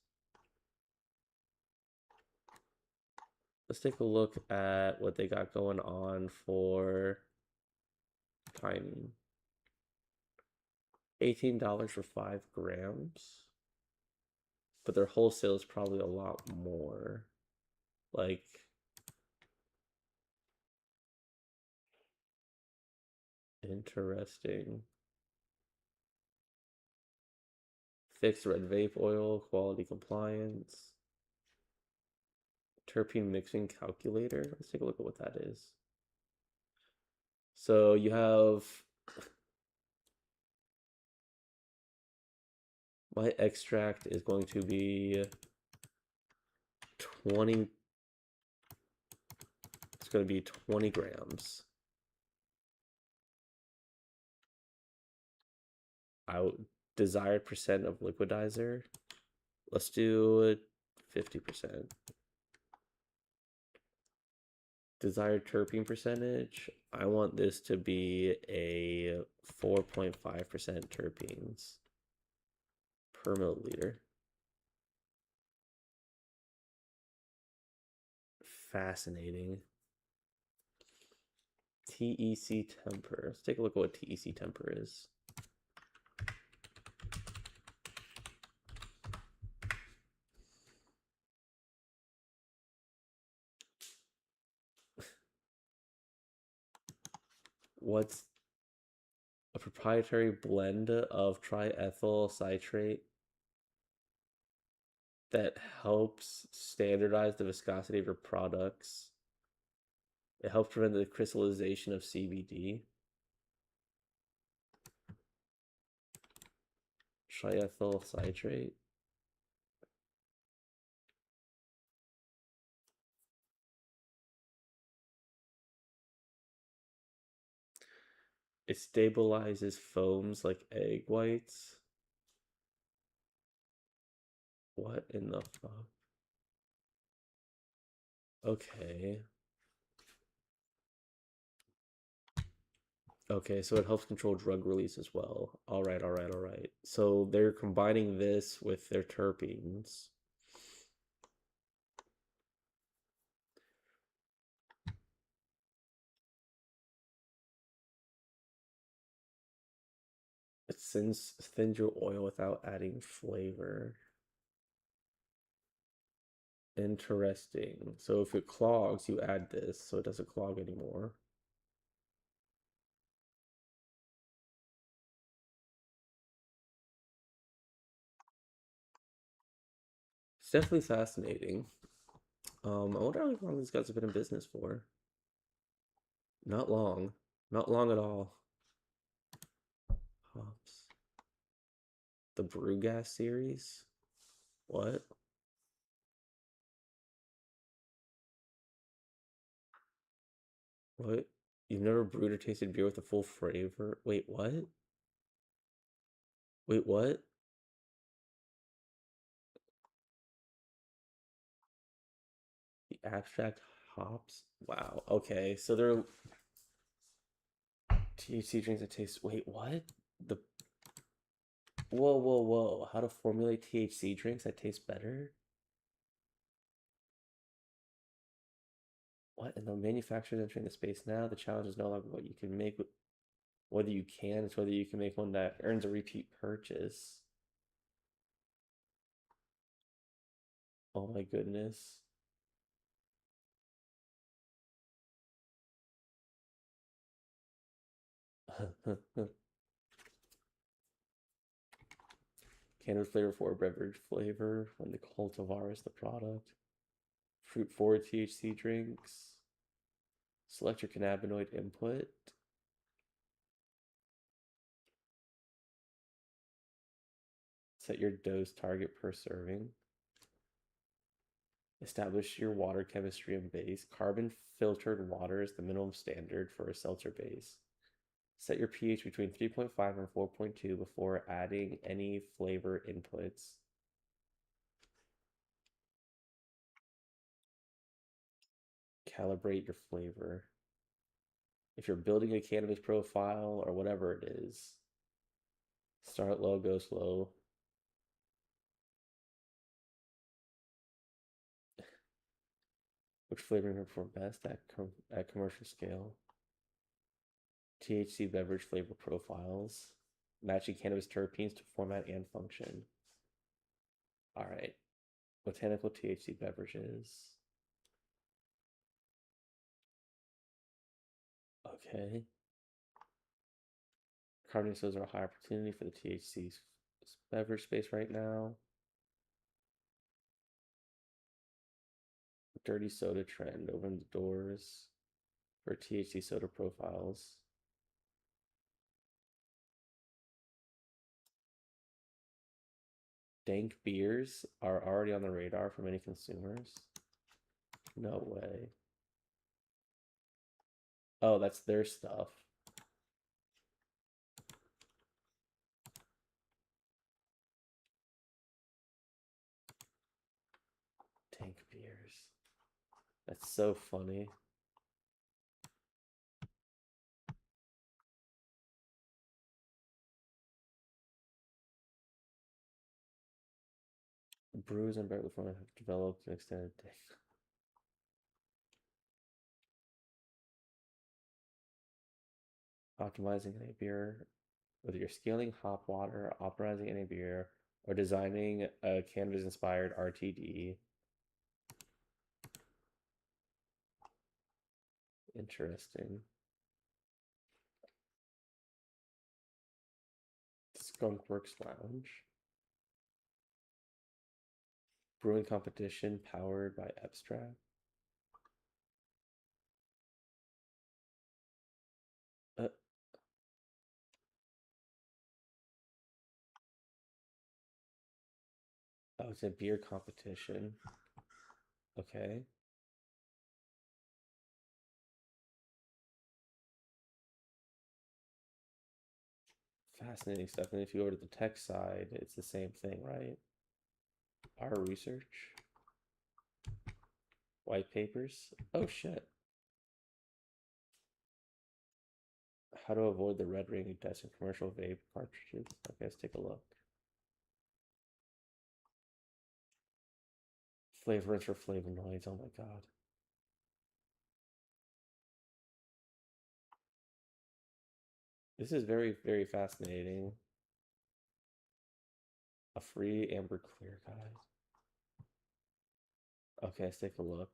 Let's take a look at what they got going on for timing. $18 for 5 grams. But their wholesale is probably a lot more. Like, interesting. Fixed red vape oil, quality compliance. Terpene mixing calculator. Let's take a look at what that is. So you have my extract is going to be 20. It's going to be 20 grams. Desired percent of liquidizer. Let's do 50%. Desired terpene percentage, I want this to be a 4.5% terpenes per milliliter. Fascinating. TEC temper. Let's take a look at what TEC temper is. What's a proprietary blend of triethyl citrate that helps standardize the viscosity of your products. It helps prevent the crystallization of CBD. Triethyl citrate. It stabilizes foams like egg whites. What in the fuck? Okay. Okay, so it helps control drug release as well. All right, all right, all right. So they're combining this with their terpenes. It thins your oil without adding flavor. Interesting. So if it clogs, you add this so it doesn't clog anymore. It's definitely fascinating. I wonder how long these guys have been in business for. Not long. Not long at all. Hops. The Brew Gas series? What? What? You've never brewed or tasted beer with a full flavor? Wait, what? Wait, what? The abstract hops? Wow. Okay, so they're THC drinks that taste. Wait, what? The Whoa, whoa, whoa. How to formulate THC drinks that taste better? What? And the manufacturers entering the space now. The challenge is no longer what you can make, whether you can, it's whether you can make one that earns a repeat purchase. Oh my goodness. Cannabis flavor for beverage flavor when the cultivar is the product. Fruit forward THC drinks. Select your cannabinoid input. Set your dose target per serving. Establish your water chemistry and base. Carbon filtered water is the minimum standard for a seltzer base. Set your pH between 3.5 and 4.2 before adding any flavor inputs. Calibrate your flavor. If you're building a cannabis profile or whatever it is, start low, go slow. Which flavoring would perform best at commercial scale? THC beverage flavor profiles. Matching cannabis terpenes to format and function. All right. Botanical THC beverages. Okay. Carbonated sodas are a high opportunity for the THC beverage space right now. Dirty soda trend. Open the doors for THC soda profiles. Dank beers are already on the radar for many consumers. No way. Oh, that's their stuff. Dank beers. That's so funny. Brews and barrel format have developed an extended dank. Optimizing any beer, whether you're scaling hop water, optimizing any beer, or designing a cannabis-inspired RTD. Interesting. Skunkworks Lounge. Brewing competition powered by Abstract. Uh, oh, it's a beer competition. Okay. Fascinating stuff. And if you go to the tech side, it's the same thing, right? Our research, white papers. Oh shit. How to avoid the red ring test in commercial vape cartridges. Okay, let's take a look. Flavorants for flavonoids. Oh my god. This is very, very fascinating. A free amber clear guide. Okay, let's take a look.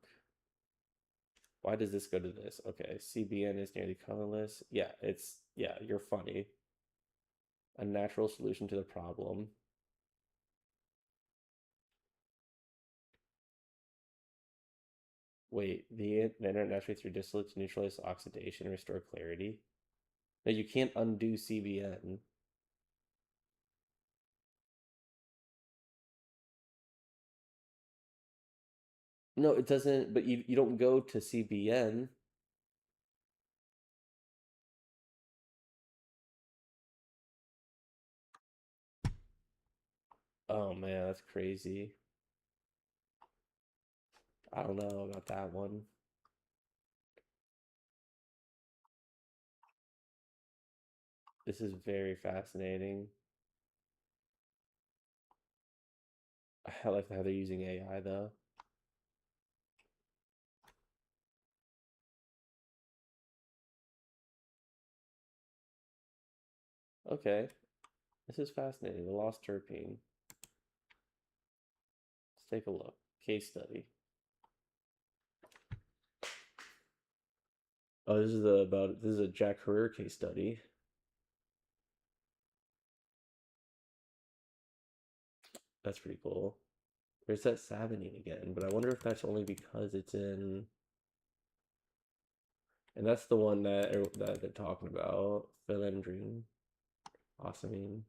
Why does this go to this? Okay, CBN is nearly colorless. Yeah, yeah, you're funny. A natural solution to the problem. Wait, the internet naturally through distillate to neutralize oxidation and restore clarity. No, you can't undo CBN. No, it doesn't, but you don't go to CBN. Oh man, that's crazy. I don't know about that one. This is very fascinating. I like how they're using AI though. Okay, this is fascinating. The lost terpene. Let's take a look. Case study. Oh, this is a Jack Herrera case study. That's pretty cool. There's that Sabanine again, but I wonder if that's only because it's in. And that's the one that they're talking about. Philendrine, Osamine.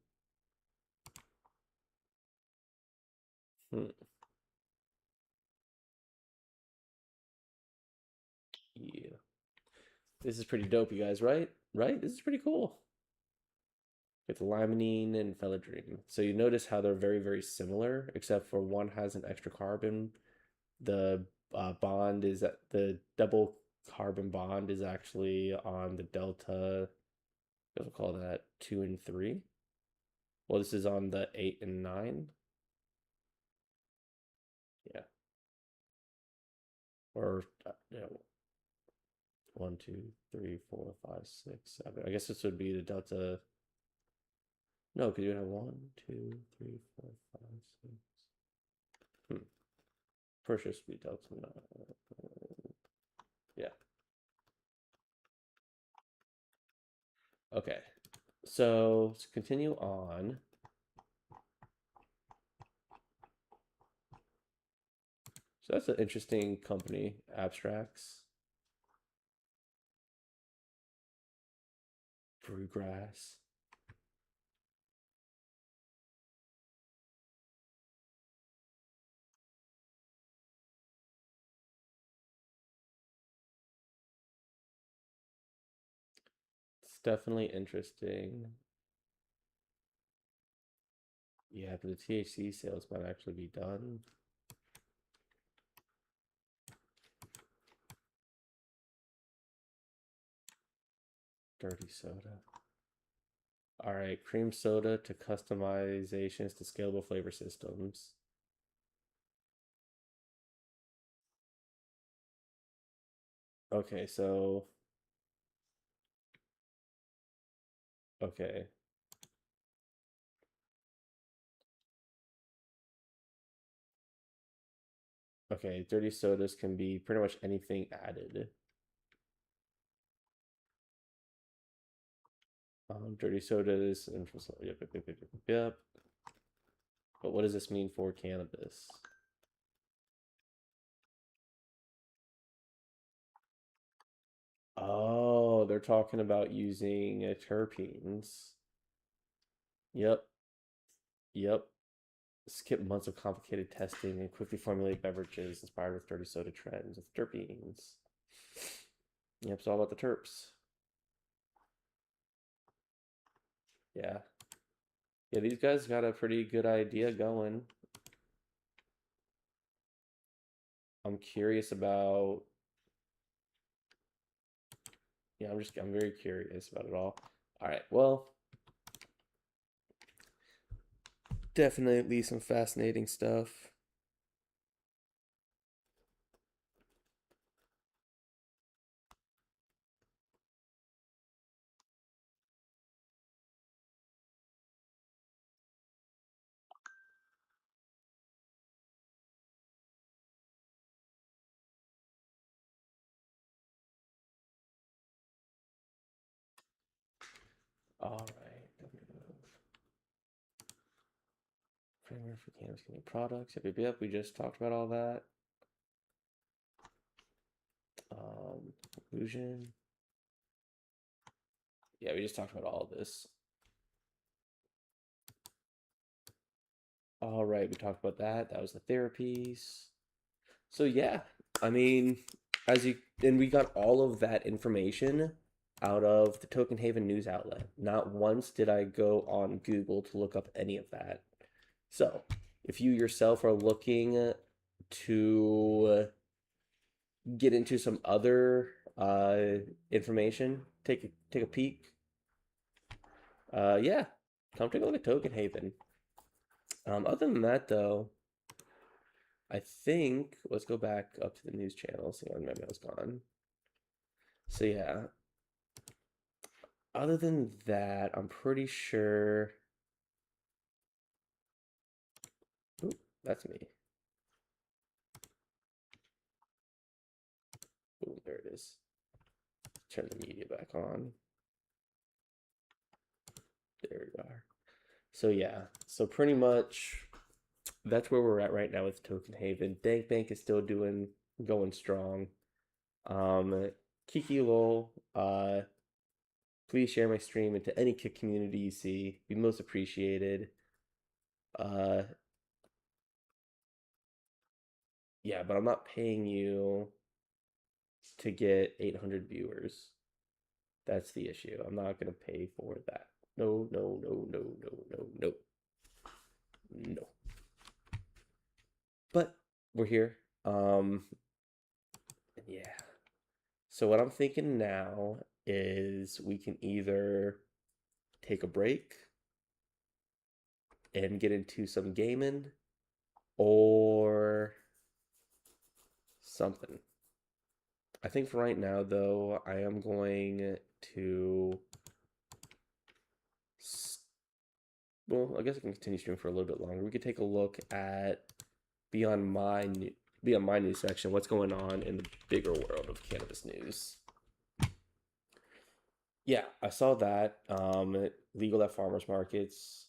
Hmm. Yeah, this is pretty dope, you guys. Right? Right? This is pretty cool. It's limonene and phelidrine. So you notice how they're very, very similar, except for one has an extra carbon. The bond is that the double carbon bond is actually on the delta. We'll call that 2 and 3. Well, this is on the 8 and 9. Yeah, or yeah, 1, 2, 3, 4, 5, 6, 7. I guess this would be the delta. No, because you have 1, 2, 3, 4, 5, 6. Hmm. First should be delta 9. Yeah. Okay. So let's continue on. So that's an interesting company, Abstracts, Brewgrass. It's definitely interesting. Yeah, but the THC sales might actually be done. Dirty soda. All right, cream soda to customizations to scalable flavor systems. Okay, so okay. Okay, dirty sodas can be pretty much anything added. Dirty sodas and yep. But what does this mean for cannabis? Oh, they're talking about using terpenes. Yep, yep. Skip months of complicated testing and quickly formulate beverages inspired with dirty soda trends with terpenes. Yep, it's all about the terps. Yeah. Yeah, these guys got a pretty good idea going. I'm curious about, yeah, I'm very curious about it all. All right, well, definitely some fascinating stuff. All right. Framework for cannabis products. Yep, yep, yep. We just talked about all that. Conclusion. Yeah, we just talked about all of this. All right, we talked about that. That was the therapies. So yeah, I mean, as you and we got all of that information out of the Token Haven news outlet. Not once did I go on Google to look up any of that. So, if you yourself are looking to get into some other information, take a peek. Yeah, come take a look at Token Haven. Other than that, though, I think let's go back up to the news channel. See when my mail's gone. So yeah, other than that, I'm pretty sure. Ooh, that's me. Ooh, there it is. Turn the media back on. There we are. So yeah, so pretty much that's where we're at right now with Token Haven. Bank is still going strong. Kiki Lol, please share my stream into any Kick community you see. Be most appreciated. Uh, yeah, but I'm not paying you to get 800 viewers. That's the issue. I'm not gonna pay for that. No, no, no, no, no, no, no, no. But we're here. Yeah. So what I'm thinking now is we can either take a break and get into some gaming or something. I think for right now, though, I am going to. Well, I guess I can continue streaming for a little bit longer. We could take a look at beyond my beyond my news section. What's going on in the bigger world of cannabis news? Yeah, I saw that. Legal at farmers markets.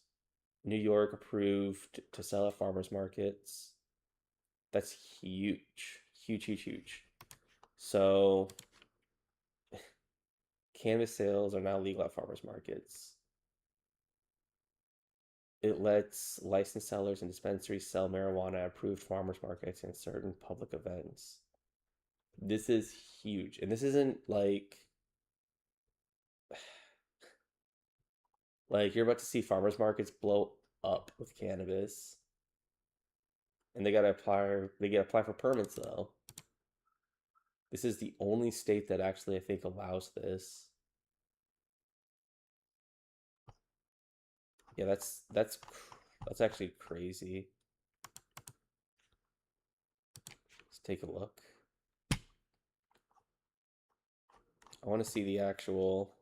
New York approved to sell at farmers markets. That's huge, huge, huge, huge. So cannabis sales are now legal at farmers markets. It lets licensed sellers and dispensaries sell marijuana at approved farmers markets and certain public events. This is huge. And this isn't like you're about to see farmers markets blow up with cannabis. And they gotta apply for permits though. This is the only state that actually I think allows this. Yeah, that's actually crazy. Let's take a look. I want to see the actual.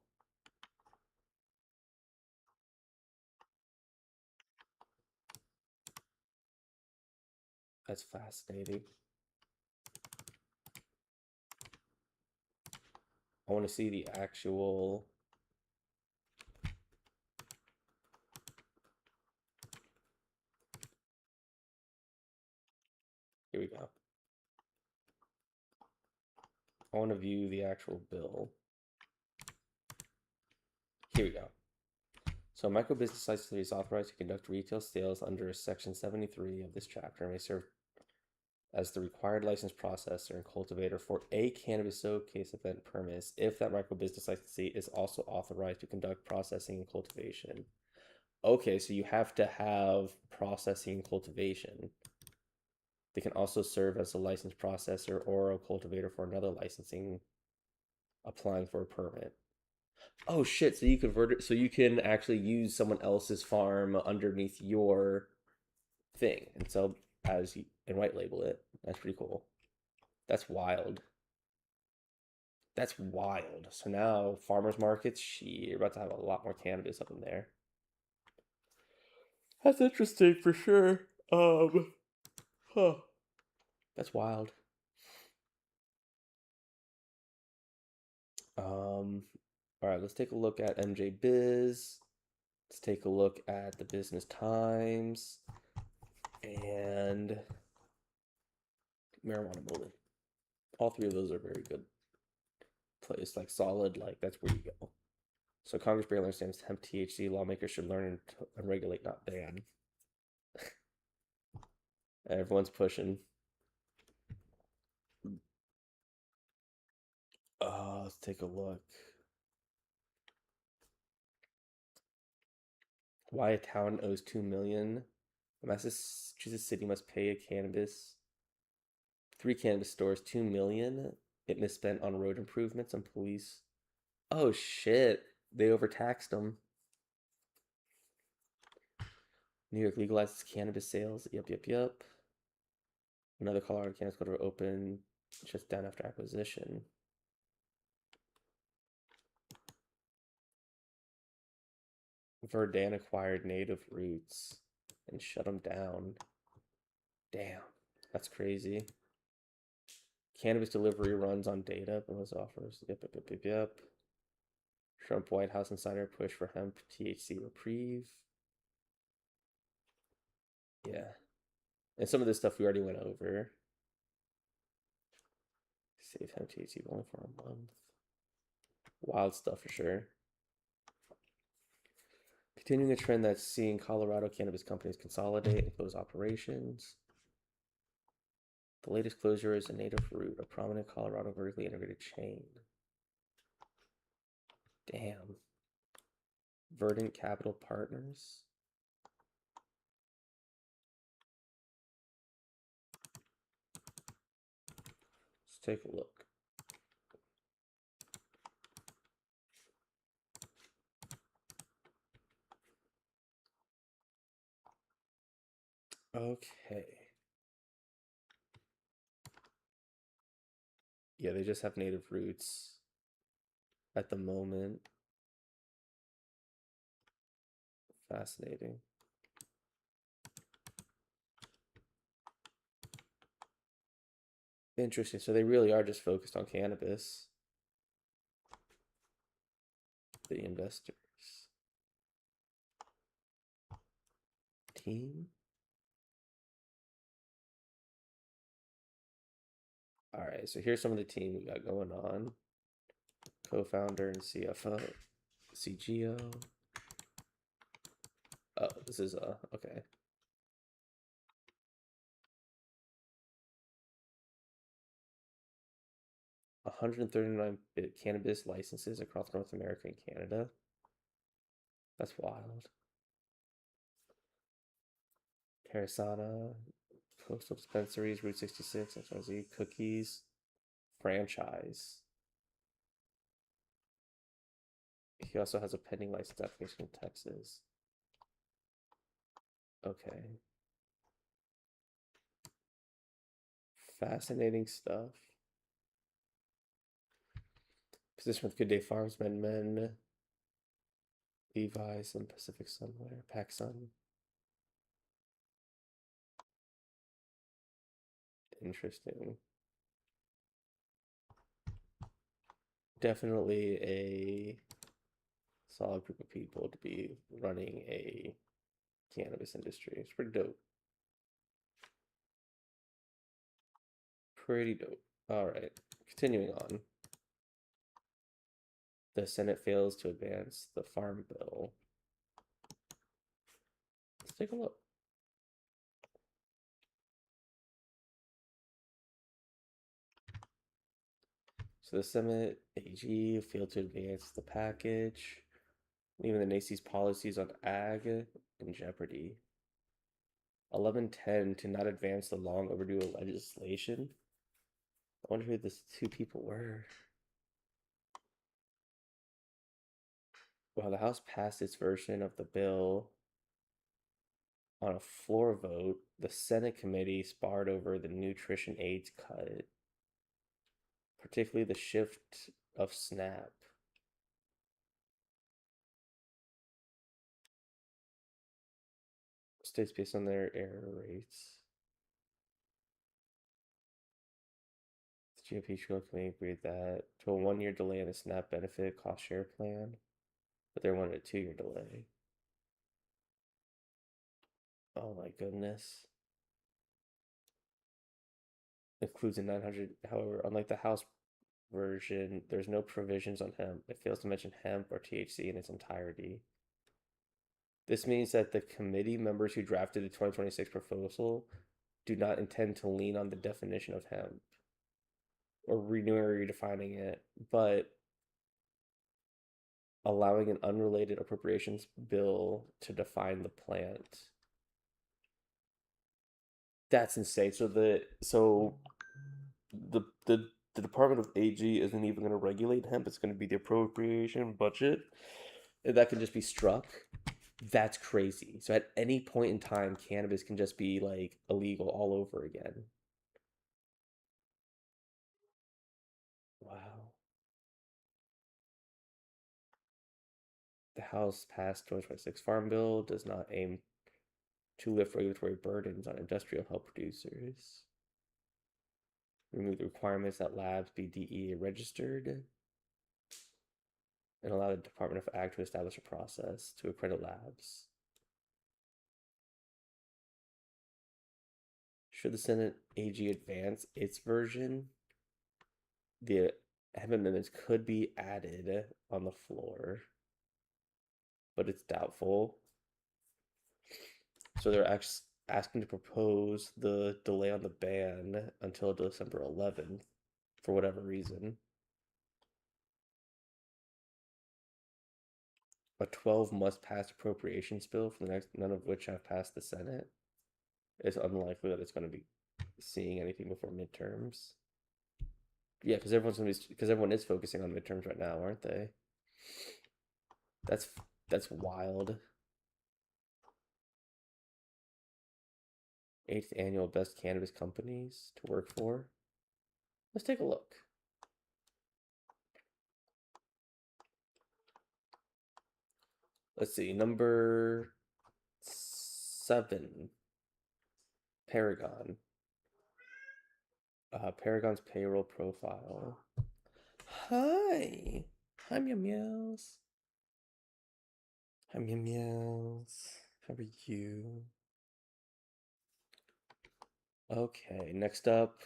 That's fascinating. I want to see the actual. Here we go. I want to view the actual bill. Here we go. So, a micro business license is authorized to conduct retail sales under Section 73 of this chapter and may serve as the required license processor and cultivator for a cannabis showcase event permits if that micro business licensee is also authorized to conduct processing and cultivation. Okay, so you have to have processing and cultivation. They can also serve as a licensed processor or a cultivator for another licensing applying for a permit. Oh shit, so you convert it so you can actually use someone else's farm underneath your thing and sell as you and white label it. That's pretty cool. That's wild. That's wild. So now farmers markets, you're about to have a lot more cannabis up in there. That's interesting for sure. Huh. That's wild. All right, let's take a look at MJ Biz. Let's take a look at the Business Times and Marijuana Bullet. All three of those are very good place, like solid, like that's where you go. So Congress barely understands hemp THC. Lawmakers should learn and regulate, not ban. Everyone's pushing. Let's take a look. Why a town owes 2 million. A Massachusetts city must pay a cannabis 3 cannabis stores 2 million it misspent on road improvements and police. Oh shit! They overtaxed them. New York legalizes cannabis sales. Yep, yep, yep. Another Colorado cannabis store open just down after acquisition. Verdun acquired Native Roots and shut them down. Damn, that's crazy. Cannabis delivery runs on data, but was offers. Yep, yep, yep, yep, yep. Trump White House insider push for hemp THC reprieve. Yeah. And some of this stuff we already went over. Save hemp THC only for a month. Wild stuff for sure. Continuing a trend that's seeing Colorado cannabis companies consolidate and close operations. The latest closure is a Native Root, a prominent Colorado vertically integrated chain. Damn. Verdant Capital Partners. Let's take a look. Okay. Yeah, they just have Native Roots at the moment. Fascinating. Interesting. So they really are just focused on cannabis. The investors. Team. All right, so here's some of the team we got going on. Co-founder and CFO, CGO. Oh, this is okay. 139 cannabis licenses across North America and Canada. That's wild. Terasana, Coastal Dispensaries, Route 66, XYZ, Cookies, franchise. He also has a pending license application in Texas. Okay. Fascinating stuff. Position with Good Day Farms, Men, Levi's, and Pacific Sunwear, PacSun. Interesting. Definitely a solid group of people to be running a cannabis industry. It's pretty dope. Pretty dope. All right, continuing on. The Senate fails to advance the Farm Bill. Let's take a look. So the Senate AG failed to advance the package, leaving the Nacy's policies on ag in jeopardy. 1110 to not advance the long overdue legislation. I wonder who these two people were. While the House passed its version of the bill on a floor vote, the Senate committee sparred over the nutrition aids cut, particularly the shift of SNAP. States based on their error rates. The GOP committee agreed that to a 1 year delay in the SNAP benefit cost share plan, but they wanted a 2 year delay. Oh my goodness. Includes a 900, however, unlike the House version, there's no provisions on hemp. It fails to mention hemp or THC in its entirety. This means that the committee members who drafted the 2026 proposal do not intend to lean on the definition of hemp or renewing or redefining it, but allowing an unrelated appropriations bill to define the plant. That's insane. So the Department of AG isn't even going to regulate hemp. It's going to be the appropriation budget, and that can just be struck. That's crazy. So at any point in time, cannabis can just be like illegal all over again. Wow. The House passed 2026 Farm Bill does not aim to lift regulatory burdens on industrial hemp producers. Remove the requirements that labs be DEA registered, and allow the Department of Ag to establish a process to accredit labs. Should the Senate AG advance its version, the amendments could be added on the floor, but it's doubtful. So they're asking to propose the delay on the ban until December 11th for whatever reason. A 12 must pass appropriations bill for the next, none of which have passed the Senate. It's unlikely that it's going to be seeing anything before midterms. Yeah, because everyone is focusing on midterms right now, aren't they? That's that's wild. 8th annual best cannabis companies to work for. Let's take a look. Let's see, number 7, Paragon. Paragon's payroll profile. Hi. Hi, meow meows. Hi, meow meows. How are you? Okay, next up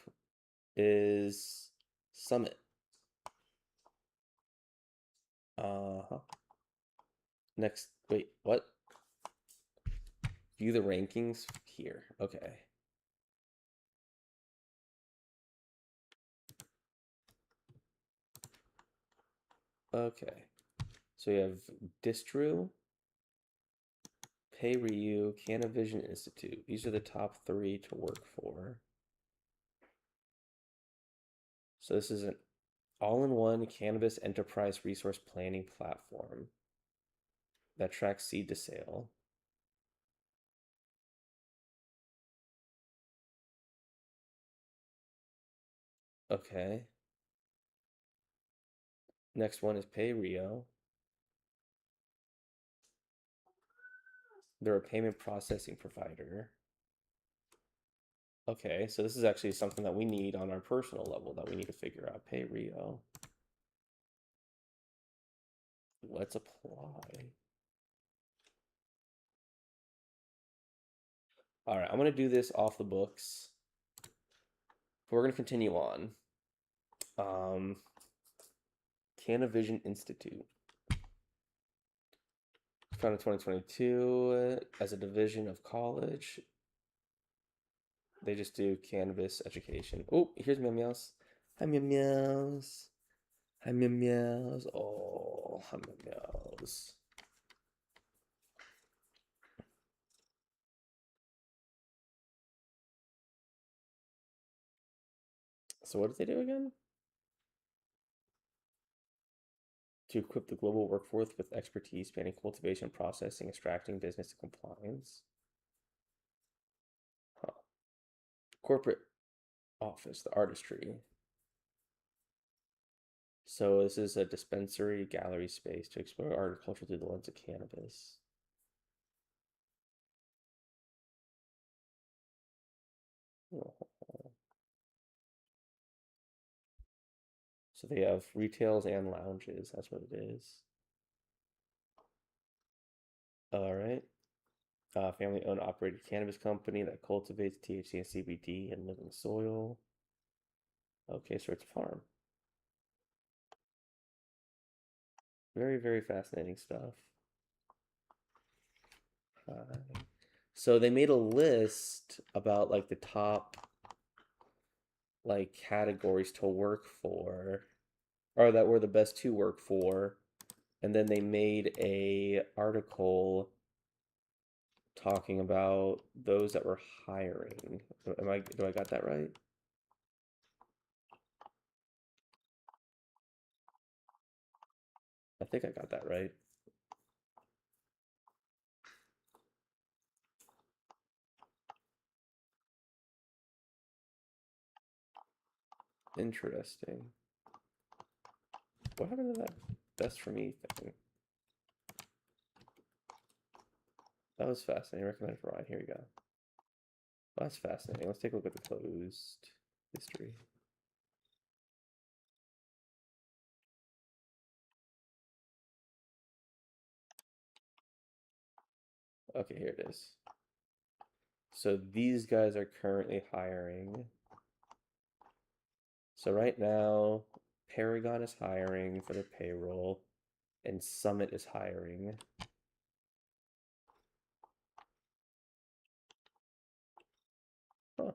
is Summit. Uh-huh. Next, wait, what? View the rankings here. Okay. Okay. So we have Distru, PayRyu, Canavision Institute. These are the top 3 to work for. So this is an all-in-one cannabis enterprise resource planning platform that tracks seed to sale. Okay. Next one is Pay Rio. They're a payment processing provider. Okay, so this is actually something that we need on our personal level that we need to figure out. Pay Rio. Let's apply. All right, I'm gonna do this off the books. But we're gonna continue on. Um, Canavision Institute, founded in 2022 as a division of college. They just do cannabis education. Oh, here's Meow Meows. Hi Meow Meows. Hi Meow Meows. Oh, hi Meow Meows. So what did they do again? To equip the global workforce with expertise spanning cultivation, processing, extracting, business, and compliance. Huh. Corporate office, the artistry. So this is a dispensary gallery space to explore art and culture through the lens of cannabis. Oh. So they have retails and lounges. That's what it is. All right. Family-owned operated cannabis company that cultivates THC and CBD in living soil. Okay, so it's a farm. Very, very fascinating stuff. So they made a list about like the top like categories to work for, or that were the best to work for, and then they made a article talking about those that were hiring. Do I got that right? I think I got that right. Interesting. What happened to that best for me thing? That was fascinating. Recommended for Ryan. Here we go. Well, that's fascinating. Let's take a look at the closed history. Okay, here it is. So these guys are currently hiring. So right now, Paragon is hiring for their payroll, and Summit is hiring. Huh,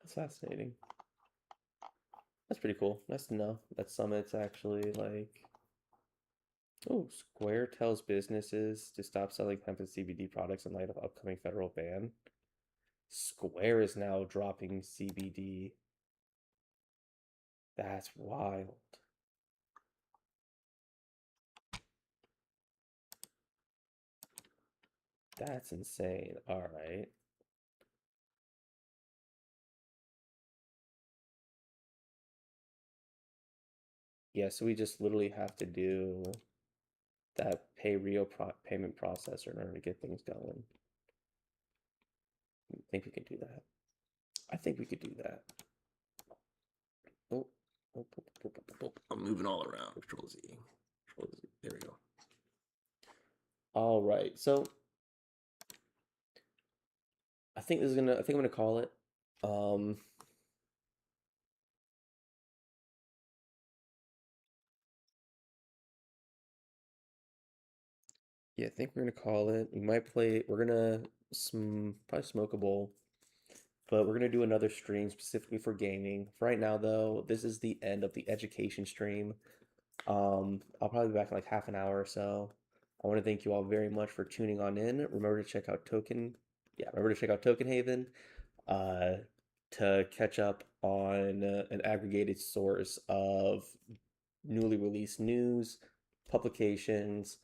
that's fascinating. That's pretty cool. Nice to know that Summit's actually like. Oh, Square tells businesses to stop selling hemp and CBD products in light of upcoming federal ban. Square is now dropping CBD. That's wild. That's insane. All right. Yeah, so we just literally have to do that payment processor in order to get things going. I think we can do that. I think we could do that. Oh, oh, oh, oh, oh, oh, I'm moving all around. Control Z. Control Z. There we go. All right. So I think I'm gonna call it. Um, yeah, I think we're gonna call it. We might play. We're gonna probably smoke a bowl, but we're gonna do another stream specifically for gaming. For right now, though, this is the end of the education stream. I'll probably be back in like half an hour or so. I want to thank you all very much for tuning on in. Remember to check out Token Haven, uh, to catch up on an aggregated source of newly released news, publications,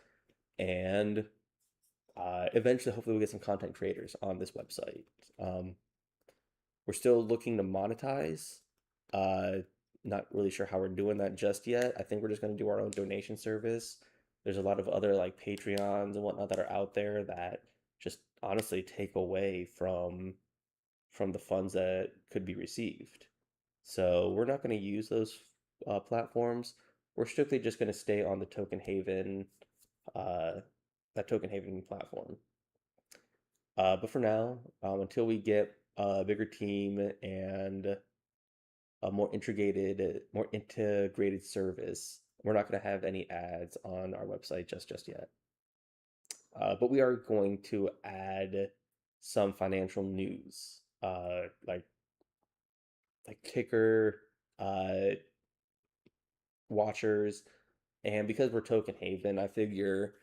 and eventually, hopefully, we'll get some content creators on this website. Um, we're still looking to monetize. Uh, Not really sure how we're doing that just yet. I think we're just going to do our own donation service. There's a lot of other like Patreons and whatnot that are out there that just honestly take away from the funds that could be received. So we're not going to use those platforms. We're strictly just going to stay on the Token Haven, uh, that Token Haven platform. But for now, until we get a bigger team and a more integrated service, we're not going to have any ads on our website just yet. But we are going to add some financial news, like ticker uh, watchers, and because we're Token Haven, I figure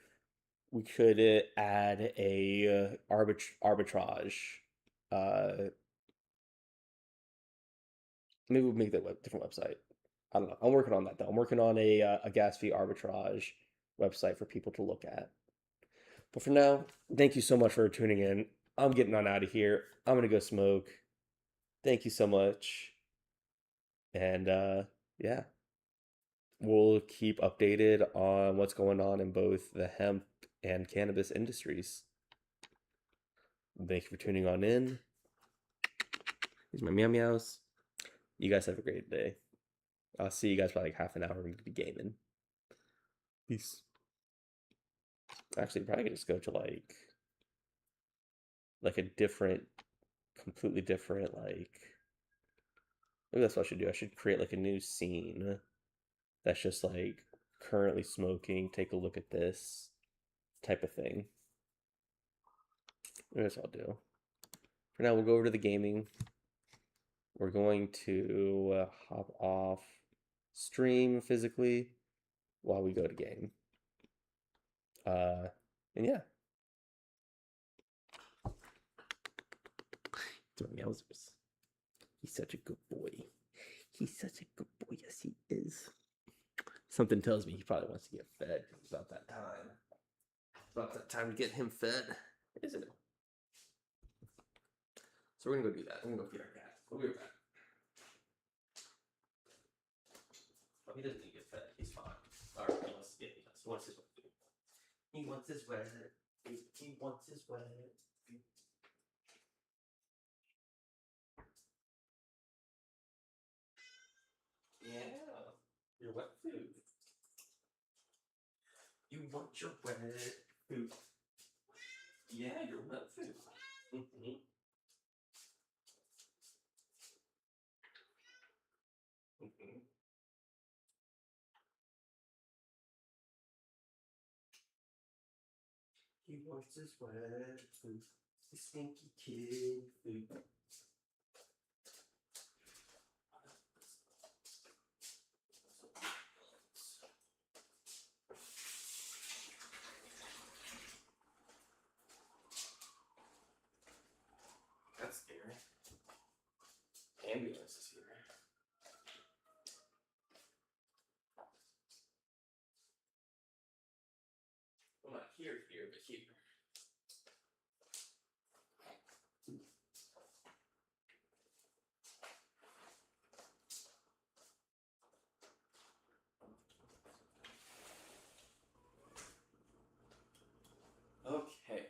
we could add a arbitrage. Uh, Maybe we'll make that different website. I don't know. I'm working on that though. I'm working on a gas fee arbitrage website for people to look at. But for now, thank you so much for tuning in. I'm getting on out of here. I'm gonna go smoke. Thank you so much, and yeah, we'll keep updated on what's going on in both the hemp and cannabis industries. Thank you for tuning on in. Here's my meow meows. You guys have a great day. I'll see you guys for like half an hour. We're gonna be gaming. Peace. Actually, probably could just go to like a different, completely different like. Maybe that's what I should do. I should create like a new scene that's just like currently smoking. Take a look at this type of thing. That's what I'll do. For now, we'll go over to the gaming. We're going to hop off stream physically while we go to game. And yeah. Doing Yowzers. He's such a good boy. He's such a good boy. Yes, he is. Something tells me he probably wants to get fed. It's about that time. It's about that time to get him fed, isn't it? So we're gonna go do that. I'm gonna go feed our cat. We'll be right back. Oh, he doesn't need to get fed. He's fine. All right, he wants his wet food. He wants his wet. He wants his wet. Yeah, your wet food. You want your wet food. Yeah, your wet food. Mm-hmm. Mm-hmm. He wants his wet food. The stinky kid food. That's scary. Ambulance is here. Well, not here, but here. Okay.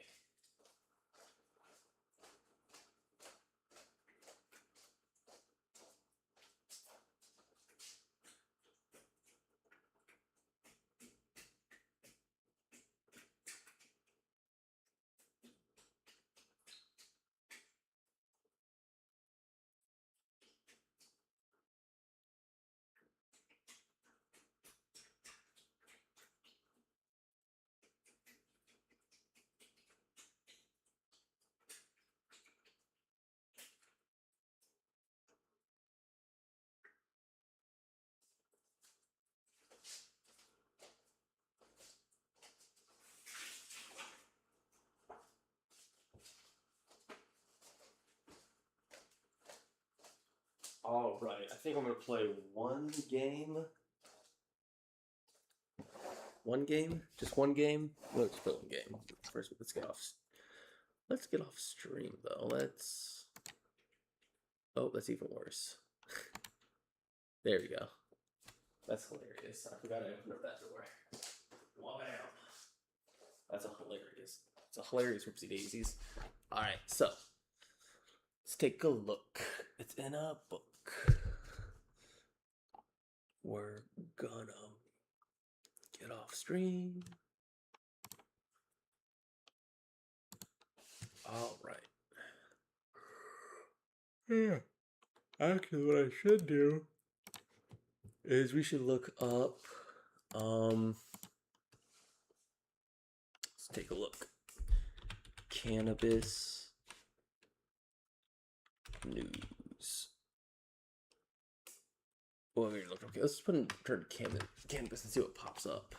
All right. I think I'm gonna play one game. One game? Just one game? Let's play one game. First, let's get off. Let's get off stream though. Let's. Oh, that's even worse. There we go. That's hilarious. I forgot I opened up that door. Wow. That's a hilarious. It's a hilarious whoopsie daisies. All right, so let's take a look. It's in a book. We're gonna get off stream. All right. Yeah. Actually, what I should do is we should look up. Let's take a look. Cannabis news. Well, we look. Okay, let's put in turn cannabis and see what pops up.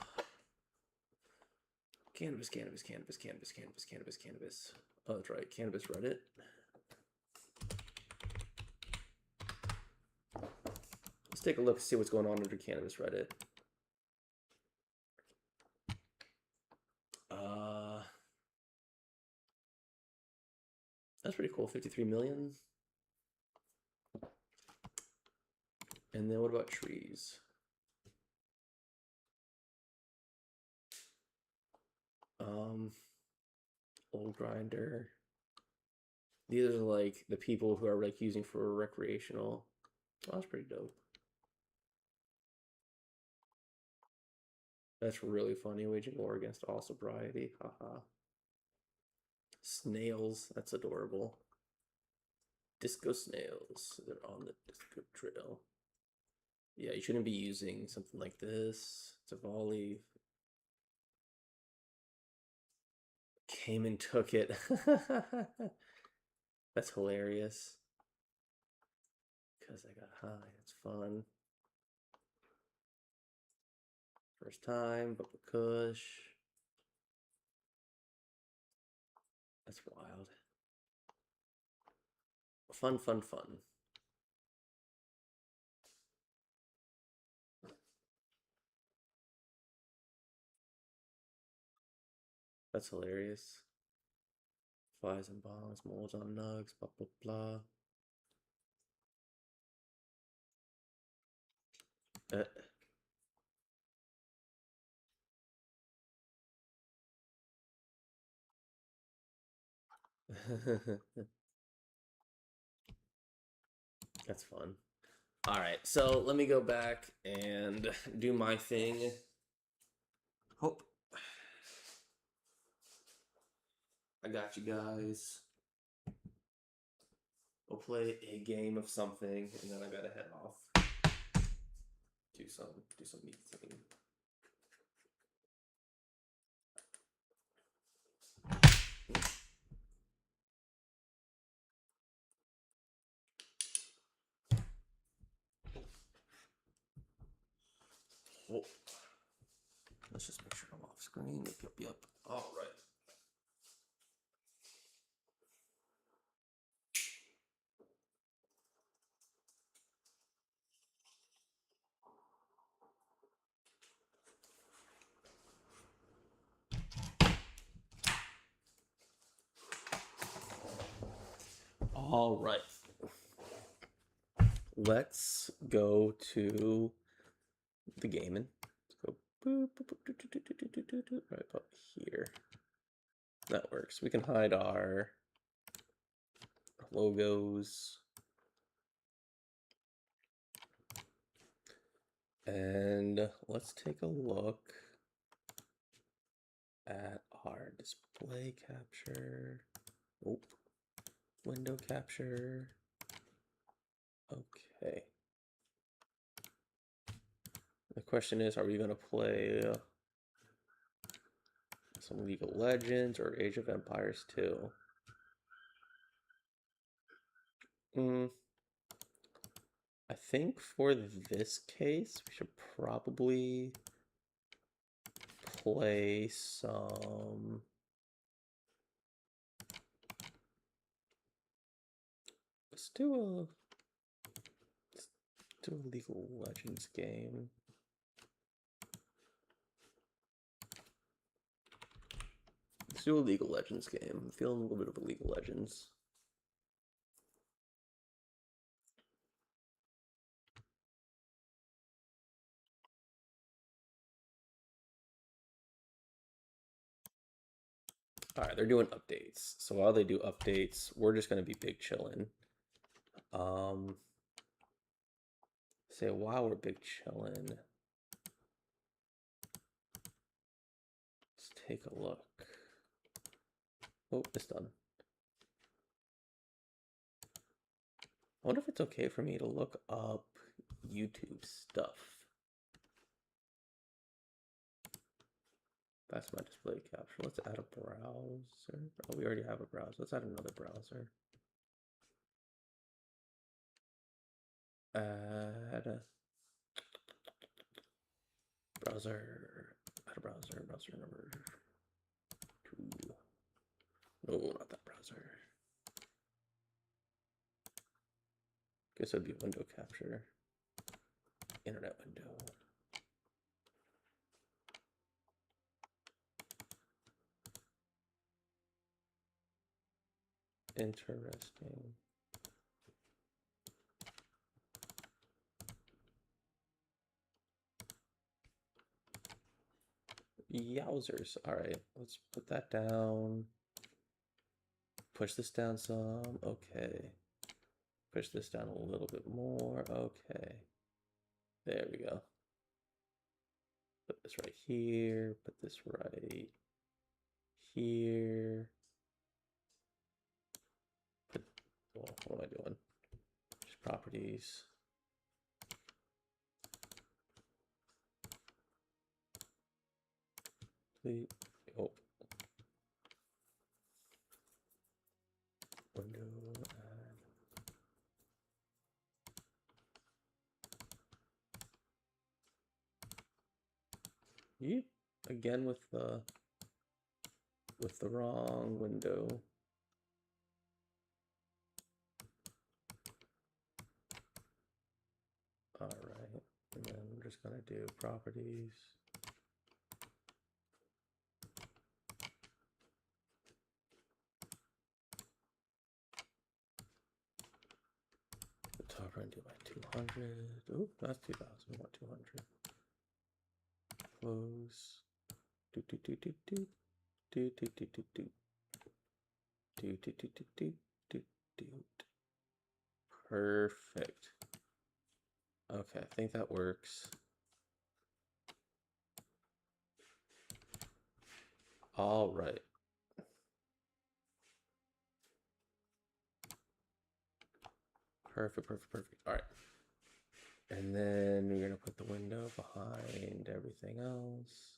Cannabis. Oh, that's right. Cannabis Reddit. Let's take a look and see what's going on under Cannabis Reddit. That's pretty cool. 53 million. And then what about trees? Old grinder. These are like the people who are like using for recreational. Oh, that's pretty dope. That's really funny. Waging war against all sobriety. Haha. Snails. That's adorable. Disco snails. They're on the disco trail. Yeah, you shouldn't be using something like this. It's a volley. Came and took it. That's hilarious. Because I got high. It's fun. First time, but kush. That's wild. Fun. That's hilarious. Flies and bombs, molds on nugs, blah blah blah. That's fun. All right, so let me go back and do my thing. Hope I got you guys. We'll play a game of something, and then I gotta head off. Do some meeting. Oh. Let's just make sure I'm off screen. Yep. All right. All right. Let's go to the gaming. Let's go right up here. That works. We can hide our logos. And let's take a look at our display capture. Oh, window capture. Okay. The question is, are we going to play some League of Legends or Age of Empires 2? I think for this case, we should probably play some... Let's do a League of Legends game. do a League of Legends game. I'm feeling a little bit of a League of Legends. All right, they're doing updates. So while they do updates, we're just gonna be big chilling. Say while we're big chilling, let's take a look. Oh, it's done. I wonder if it's okay for me to look up YouTube stuff. That's my display capture. Let's add a browser. Oh, we already have a browser. Let's add another browser. Add a browser. Add a browser. Browser number 2. No, not that browser. Guess it would be window capture. Internet window. Interesting. Yowzers. All right, let's put that down. Push this down some. Okay. Push this down a little bit more. Okay. There we go. Put this right here. Put this right here. Well, what am I doing? Just properties. Please. Oh. Window add. Yeet. Again with the wrong window. All right, and then I'm just gonna do properties. The top run do by 200. Ooh, that's 2,000. We want 200. Close. Do do do do do do do do do do do do do do do do. Perfect. Okay, I think that works. All right. Perfect, perfect, perfect. All right. And then we're gonna put the window behind everything else.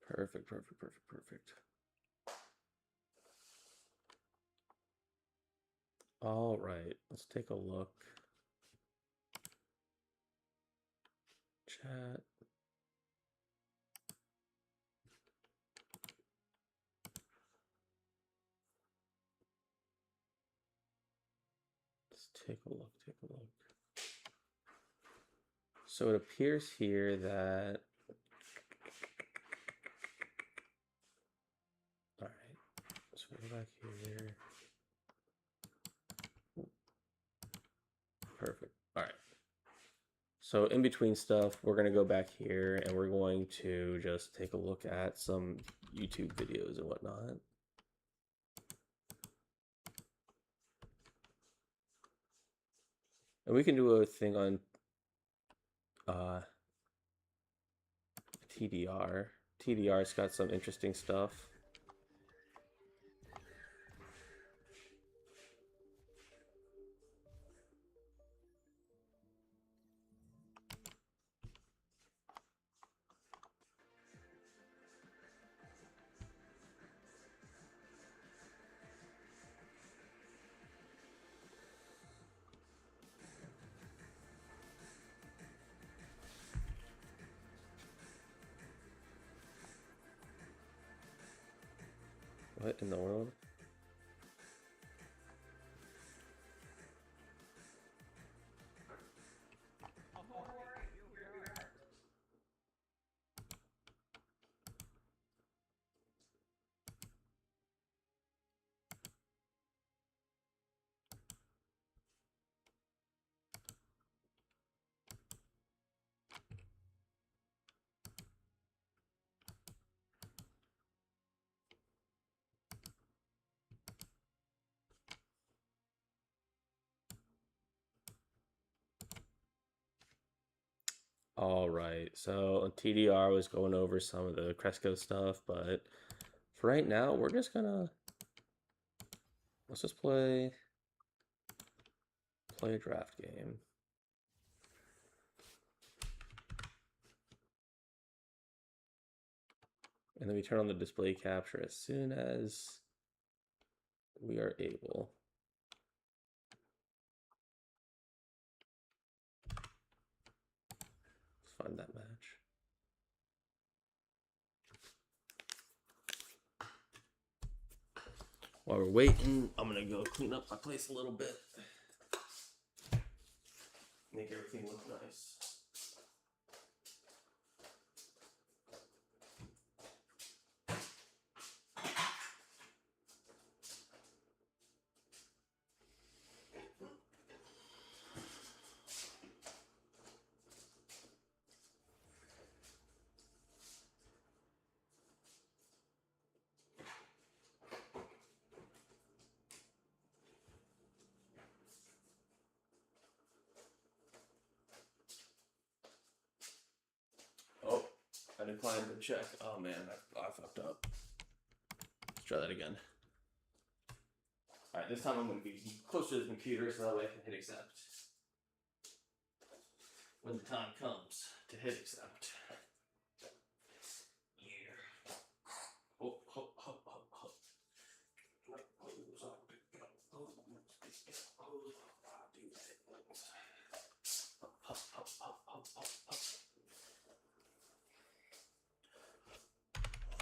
Perfect, perfect, perfect, perfect. All right, let's take a look. Chat. Let's take a look, take a look. So it appears here that, all right, so we'll go back here. Perfect. All right. So in between stuff, we're going to go back here and we're going to just take a look at some YouTube videos and whatnot. And we can do a thing on TDR. TDR's got some interesting stuff. What in the world? All right. So on TDR was going over some of the Cresco stuff, but for right now, we're just gonna let's just play a draft game. And then we turn on the display capture as soon as we are able. Let's find that match. While we're waiting, I'm gonna go clean up my place a little bit. Make everything look nice. Oh, I declined the check. Oh man, I fucked up. Let's try that again. All right, this time I'm going to be closer to the computer so that way I can hit accept when the time comes to hit accept. Yeah. Oh, oh, oh, oh, oh.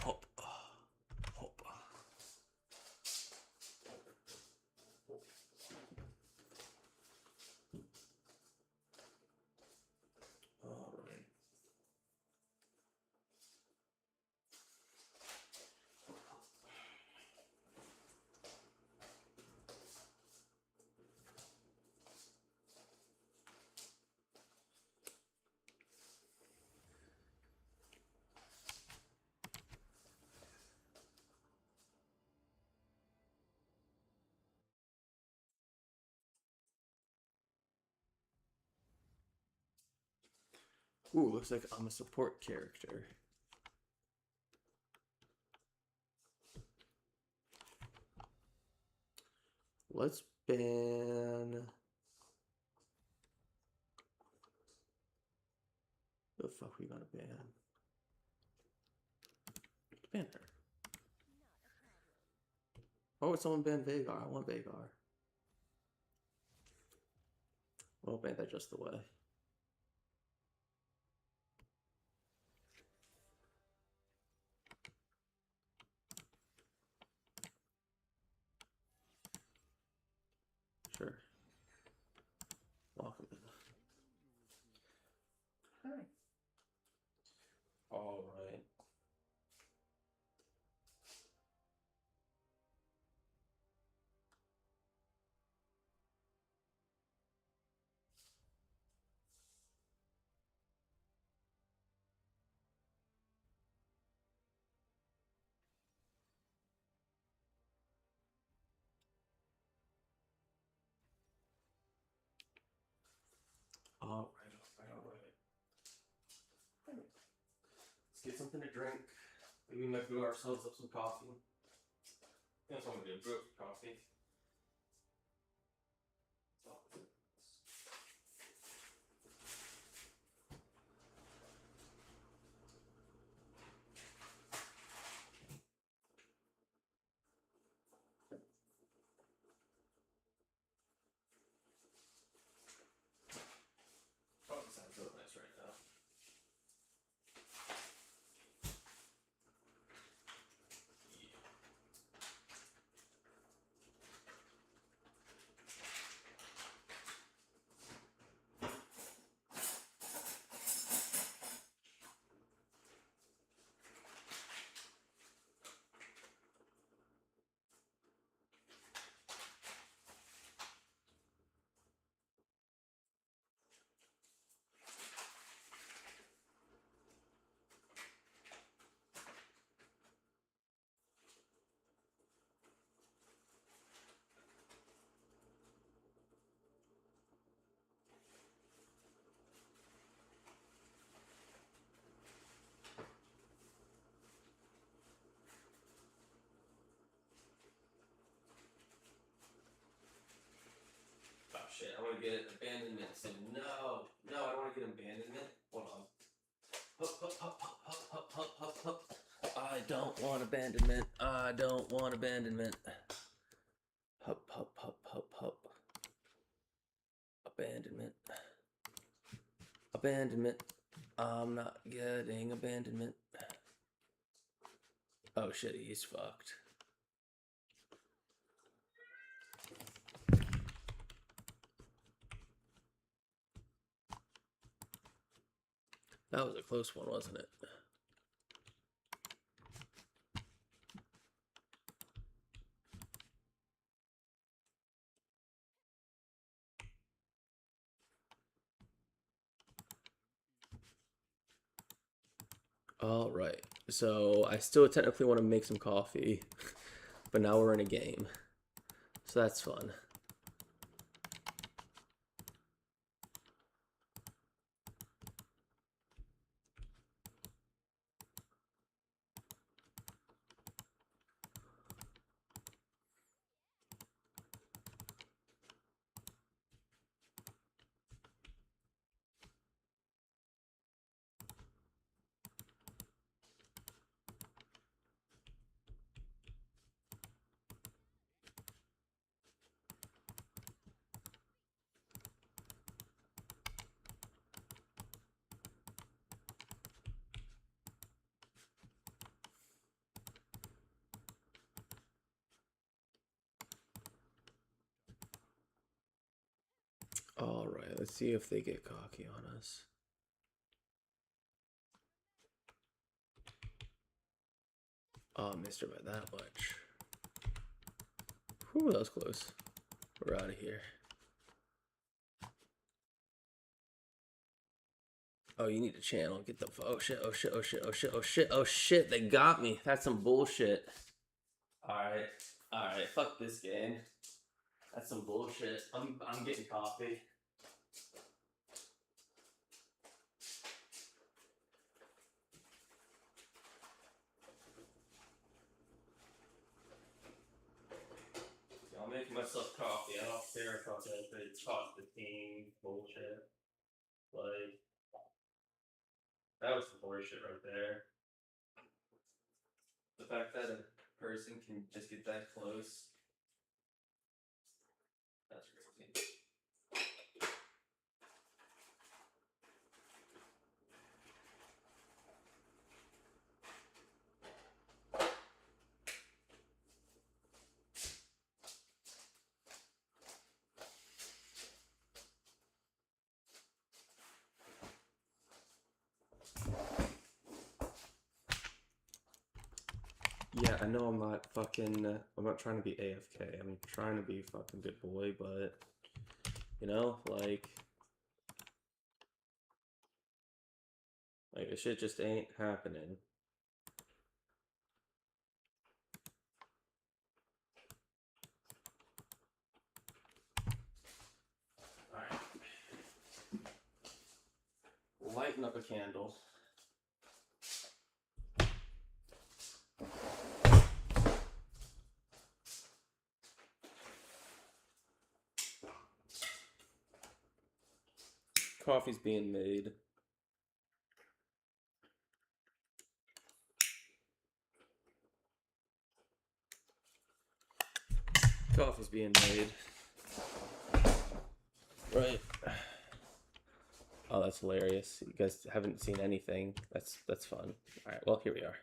Hop, hop. All right. Ooh, looks like I'm a support character. Let's ban. The fuck we gonna ban? Ban her. Oh, would someone ban Vagar? I want Vagar. We'll ban that just the way. Sure. Welcome in. Hi. All right. All right. Let's get something to drink. Maybe we might brew ourselves up some coffee. That's what I'm gonna do. Brew up some coffee. Probably sounds really nice right now. want to get abandonment soon. No, no, I don't want to get abandonment. Hold on. Hup, hup, hup, hup, hup, hup, hup, hup. I don't want abandonment. I don't want abandonment. Hup, hup, hup, hup, hup. Abandonment. Abandonment. I'm not getting abandonment. Oh shit, he's fucked. That was a close one, wasn't it? All right. So I still technically want to make some coffee, but now we're in a game. So that's fun. All right, let's see if they get cocky on us. Oh, I missed her by that much. Whew, that was close. We're out of here. Oh, you need a channel. Get the... Oh, shit, oh, shit, oh, shit, oh, shit, oh, shit, oh, shit. They got me. That's some bullshit. All right, fuck this game. That's some bullshit. I'm getting coffee. I'm making myself coffee. I don't care if they talk the team bullshit. Like, that was some bullshit right there. The fact that a person can just get that close, that's crazy. Yeah, I know I'm not fucking, I'm not trying to be AFK. I'm trying to be a fucking good boy, but, you know, like this shit just ain't happening. Alright. Lighten up a candle. Coffee's being made. Coffee's being made. Right. Oh, that's hilarious. You guys haven't seen anything. That's fun. Alright, well, here we are.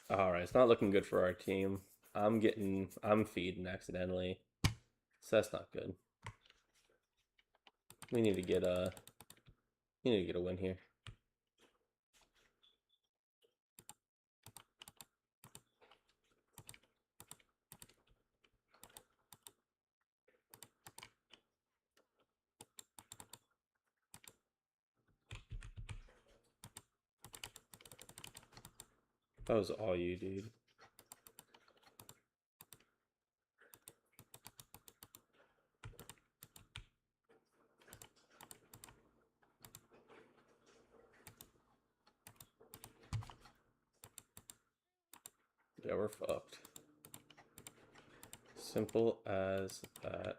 All right, it's not looking good for our team. I'm feeding accidentally, so that's not good. We need to get a, we need to get a win here. That was all you, dude. Yeah, we're fucked. Simple as that.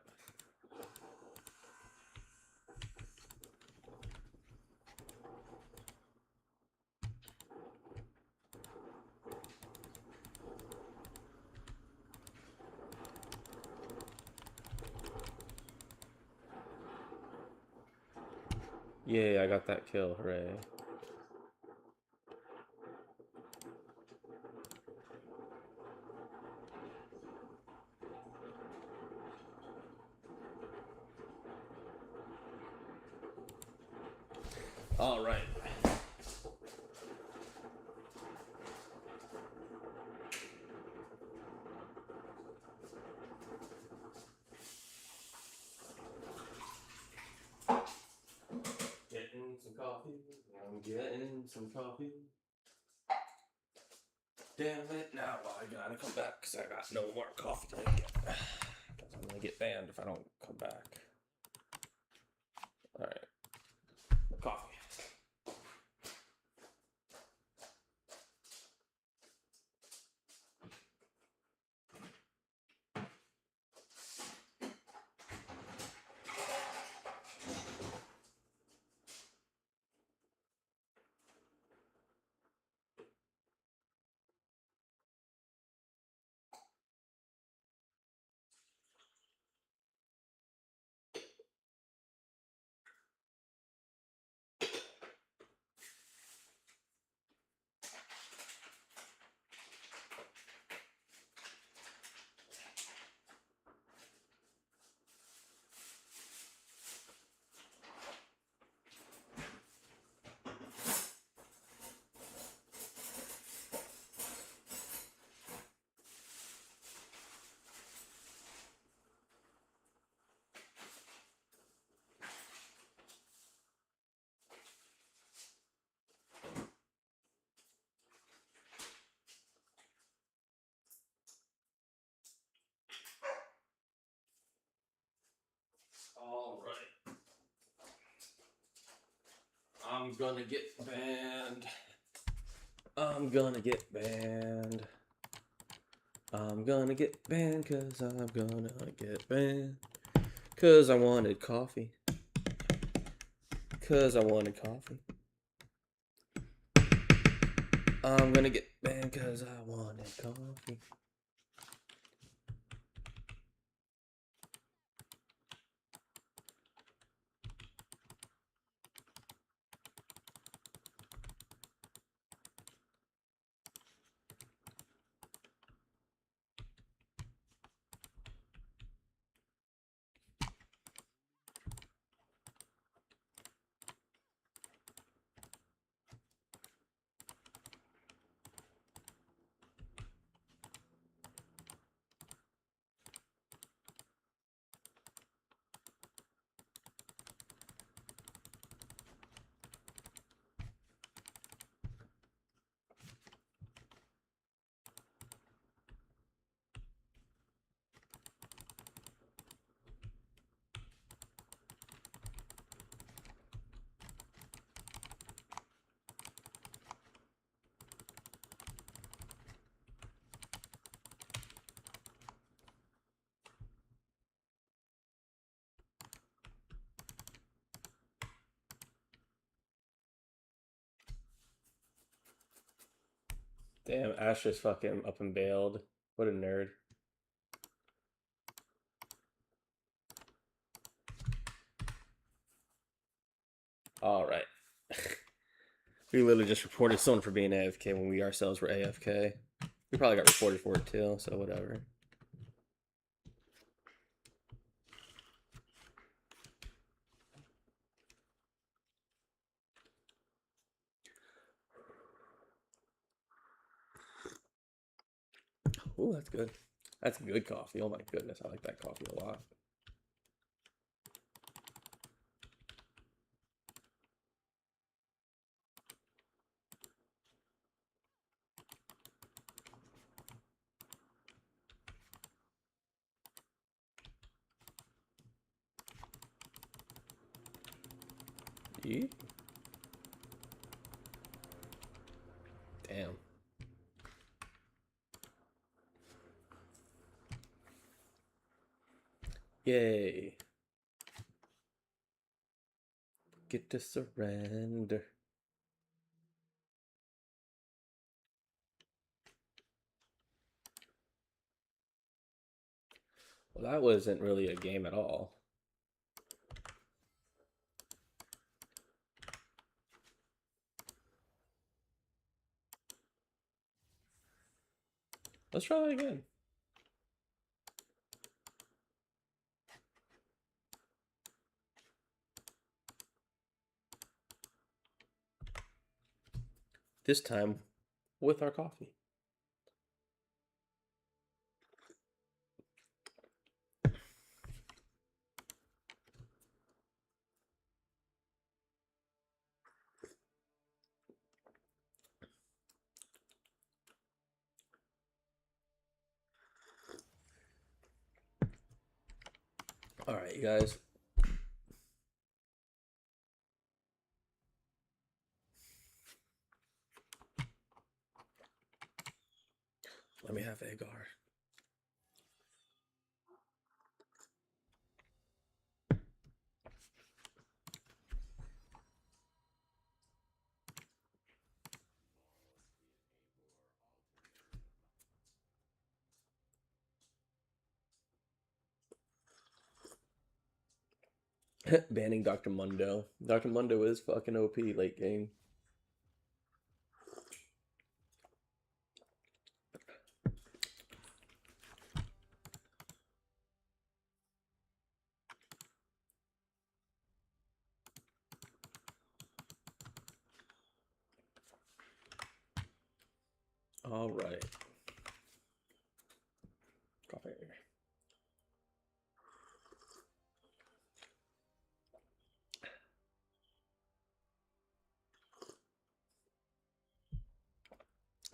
Yay, I got that kill, hooray. All right. Getting some coffee. I'm getting some coffee. Damn it, now I gotta come back because I got no more coffee to get. I'm gonna get banned if I don't come back. Alright. Coffee. Alright. I'm gonna get banned. I'm gonna get banned. I'm gonna get banned because I'm gonna get banned. Because I wanted coffee. Because I wanted coffee. I'm gonna get banned because I wanted coffee. Damn, Ash just fucking up and bailed. What a nerd. Alright. We literally just reported someone for being AFK when we ourselves were AFK. We probably got reported for it too, so whatever. Oh, that's good. That's good coffee. Oh my goodness, I like that coffee a lot. Yeah. Damn. Yay. Get to surrender. Well, that wasn't really a game at all. Let's try that again. This time with our coffee. All right, you guys. Let me have agar. Banning Dr. Mundo. Dr. Mundo is fucking OP late game. All right. Coffee.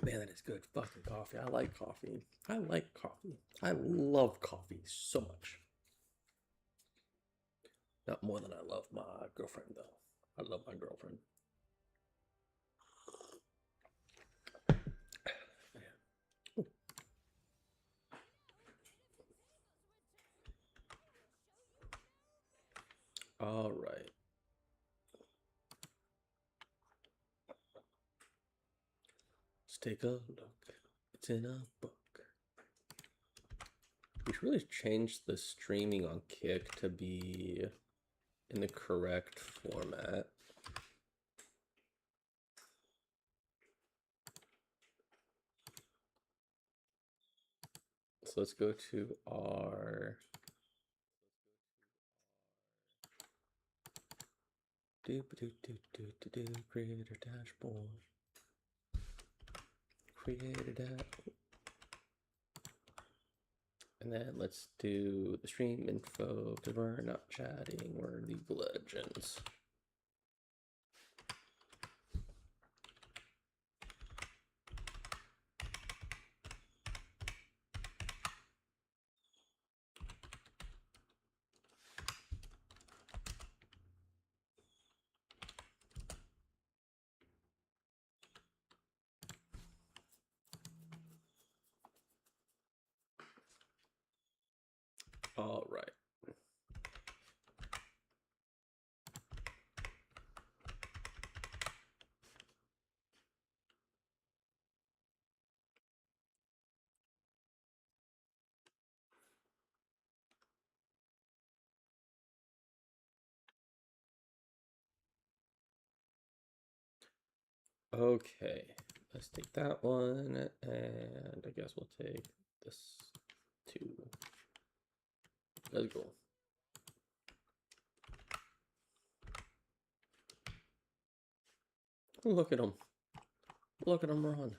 Man, that is good fucking coffee. I like coffee. I like coffee. I love coffee so much. Not more than I love my girlfriend, though. I love my girlfriend. All right. Let's take a look. It's in a book. We should really change the streaming on Kick to be in the correct format. So let's go to our creator dashboard. Creator dashboard. And then let's do the stream info because we're not chatting, we're League of Legends. All right. Okay. Let's take that one, and I guess we'll take this too. Let's go. Look at him. Look at him run.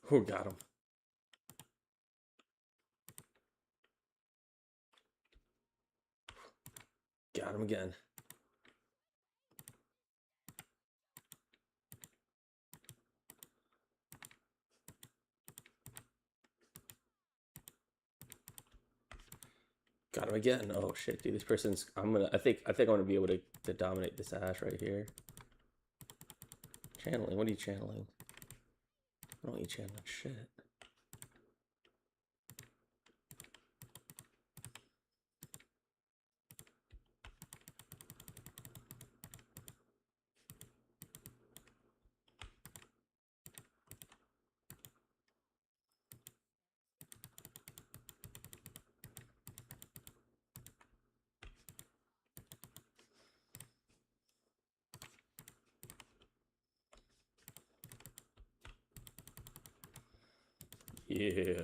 Who got him? Got him again. Got him again. Oh shit, dude. This person's I think I'm gonna be able to dominate this ash right here. Channeling, what are you channeling? I don't need channeling shit. Yeah.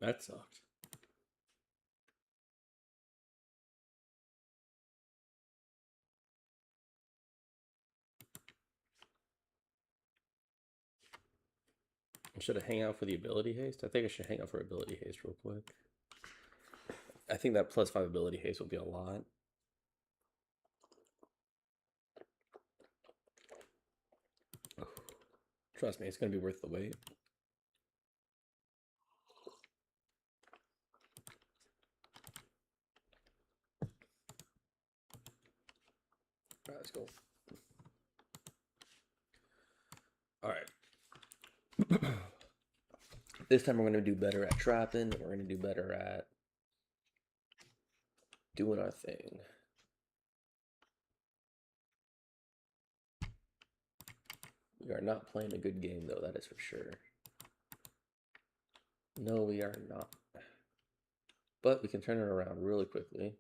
That sucked. Should I hang out for the ability haste? I think I should hang out for ability haste real quick. I think that +5 ability haste will be a lot. Trust me, it's gonna be worth the wait. Alright, let's go. Alright. This time we're gonna do better at trapping, and we're gonna do better at doing our thing. We are not playing a good game though, that is for sure. No, we are not. But we can turn it around really quickly.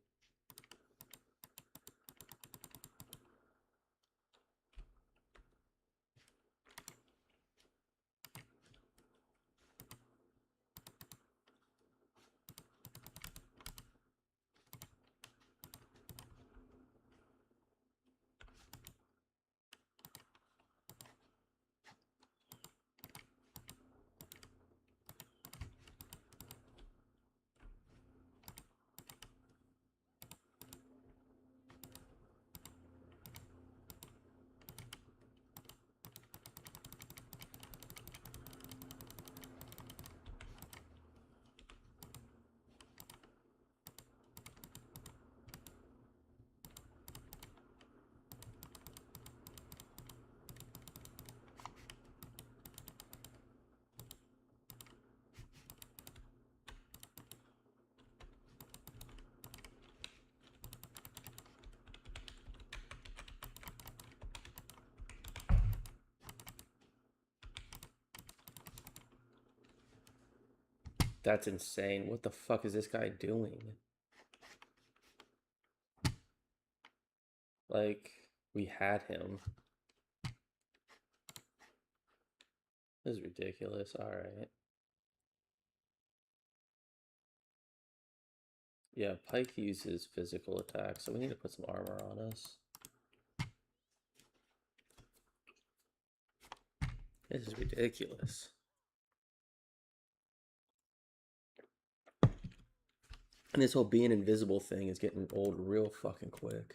That's insane. What the fuck is this guy doing? Like, we had him. This is ridiculous. Alright. Yeah, Pike uses physical attack, so we need to put some armor on us. This is ridiculous. And this whole being invisible thing is getting old real fucking quick.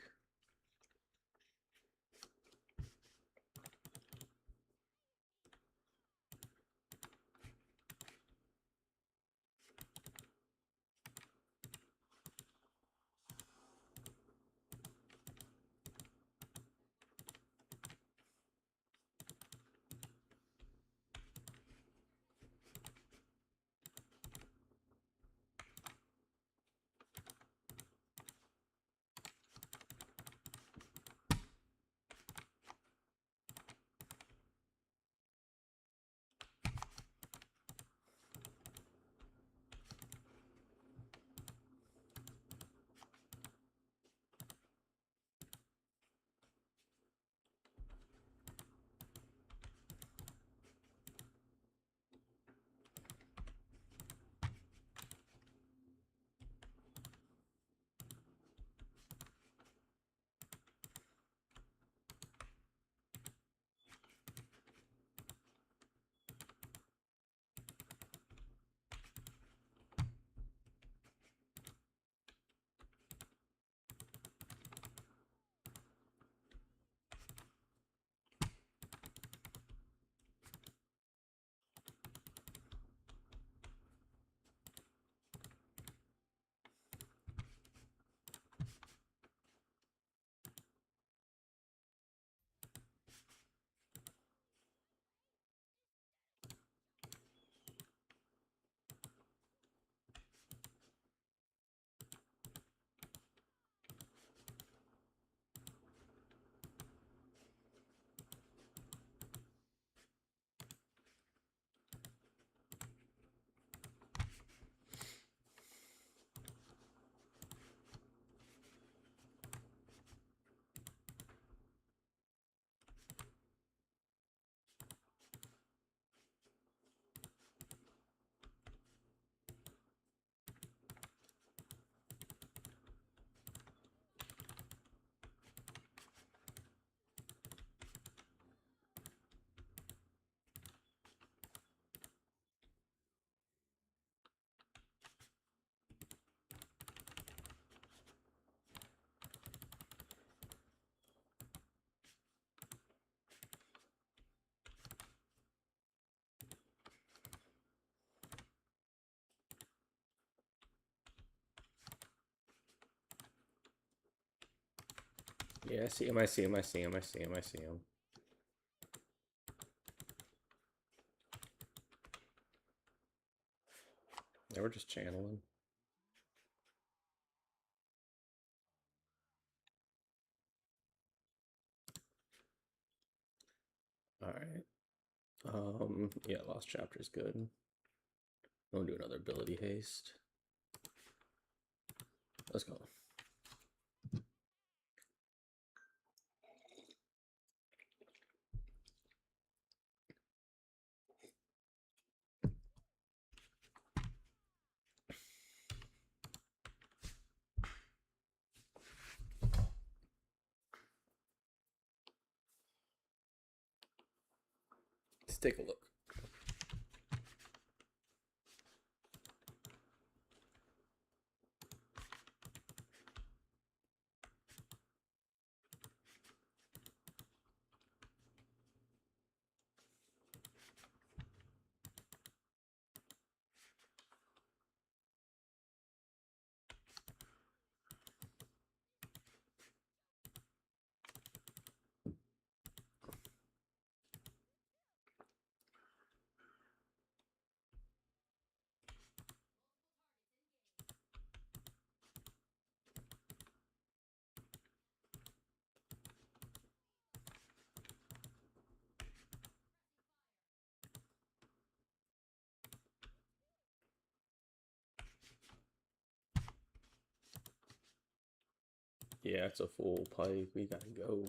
Yeah, I see him, I see him, I see him, I see him, I see him. Yeah, we're just channeling. Alright. Yeah, Lost Chapter is good. I'm gonna do another ability haste. Let's go. Let's take a look. Yeah, it's a full pipe. We gotta go.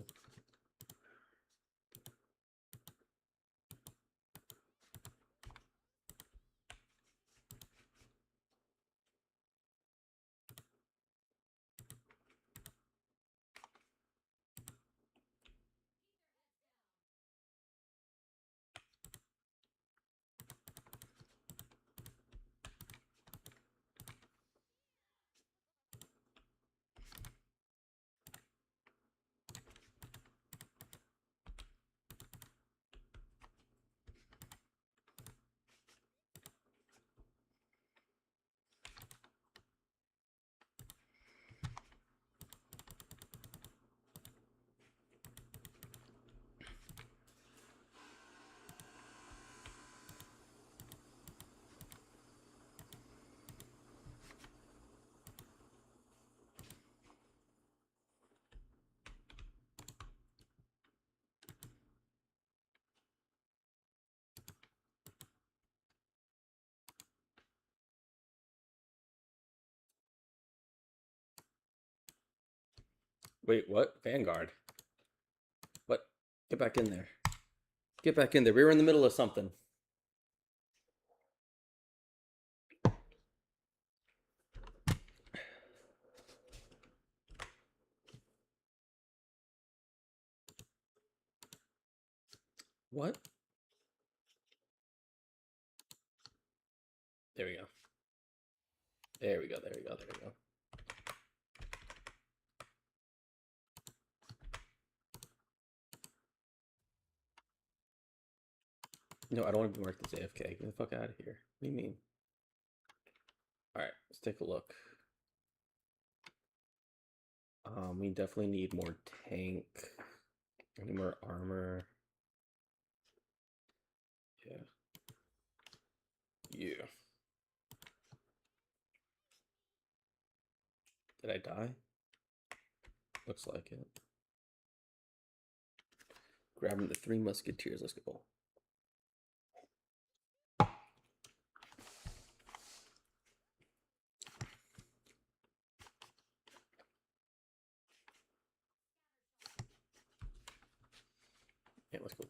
Wait, what? Vanguard? What? Get back in there. Get back in there. We were in the middle of something. What? There we go. There we go. There we go. There we go. No, I don't want to be marked as AFK. Get the fuck out of here. What do you mean? Alright, let's take a look. We definitely need more tank. I need more armor. Yeah. Yeah. Did I die? Looks like it. Grabbing the 3 musketeers. Let's go. Yeah, let's go.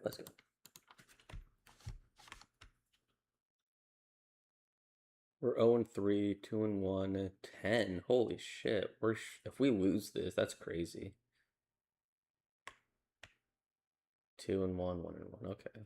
let's go. We're 0-3, 2-1, 10. Holy shit. If we lose this, that's crazy. 2-1, 1-1. Okay.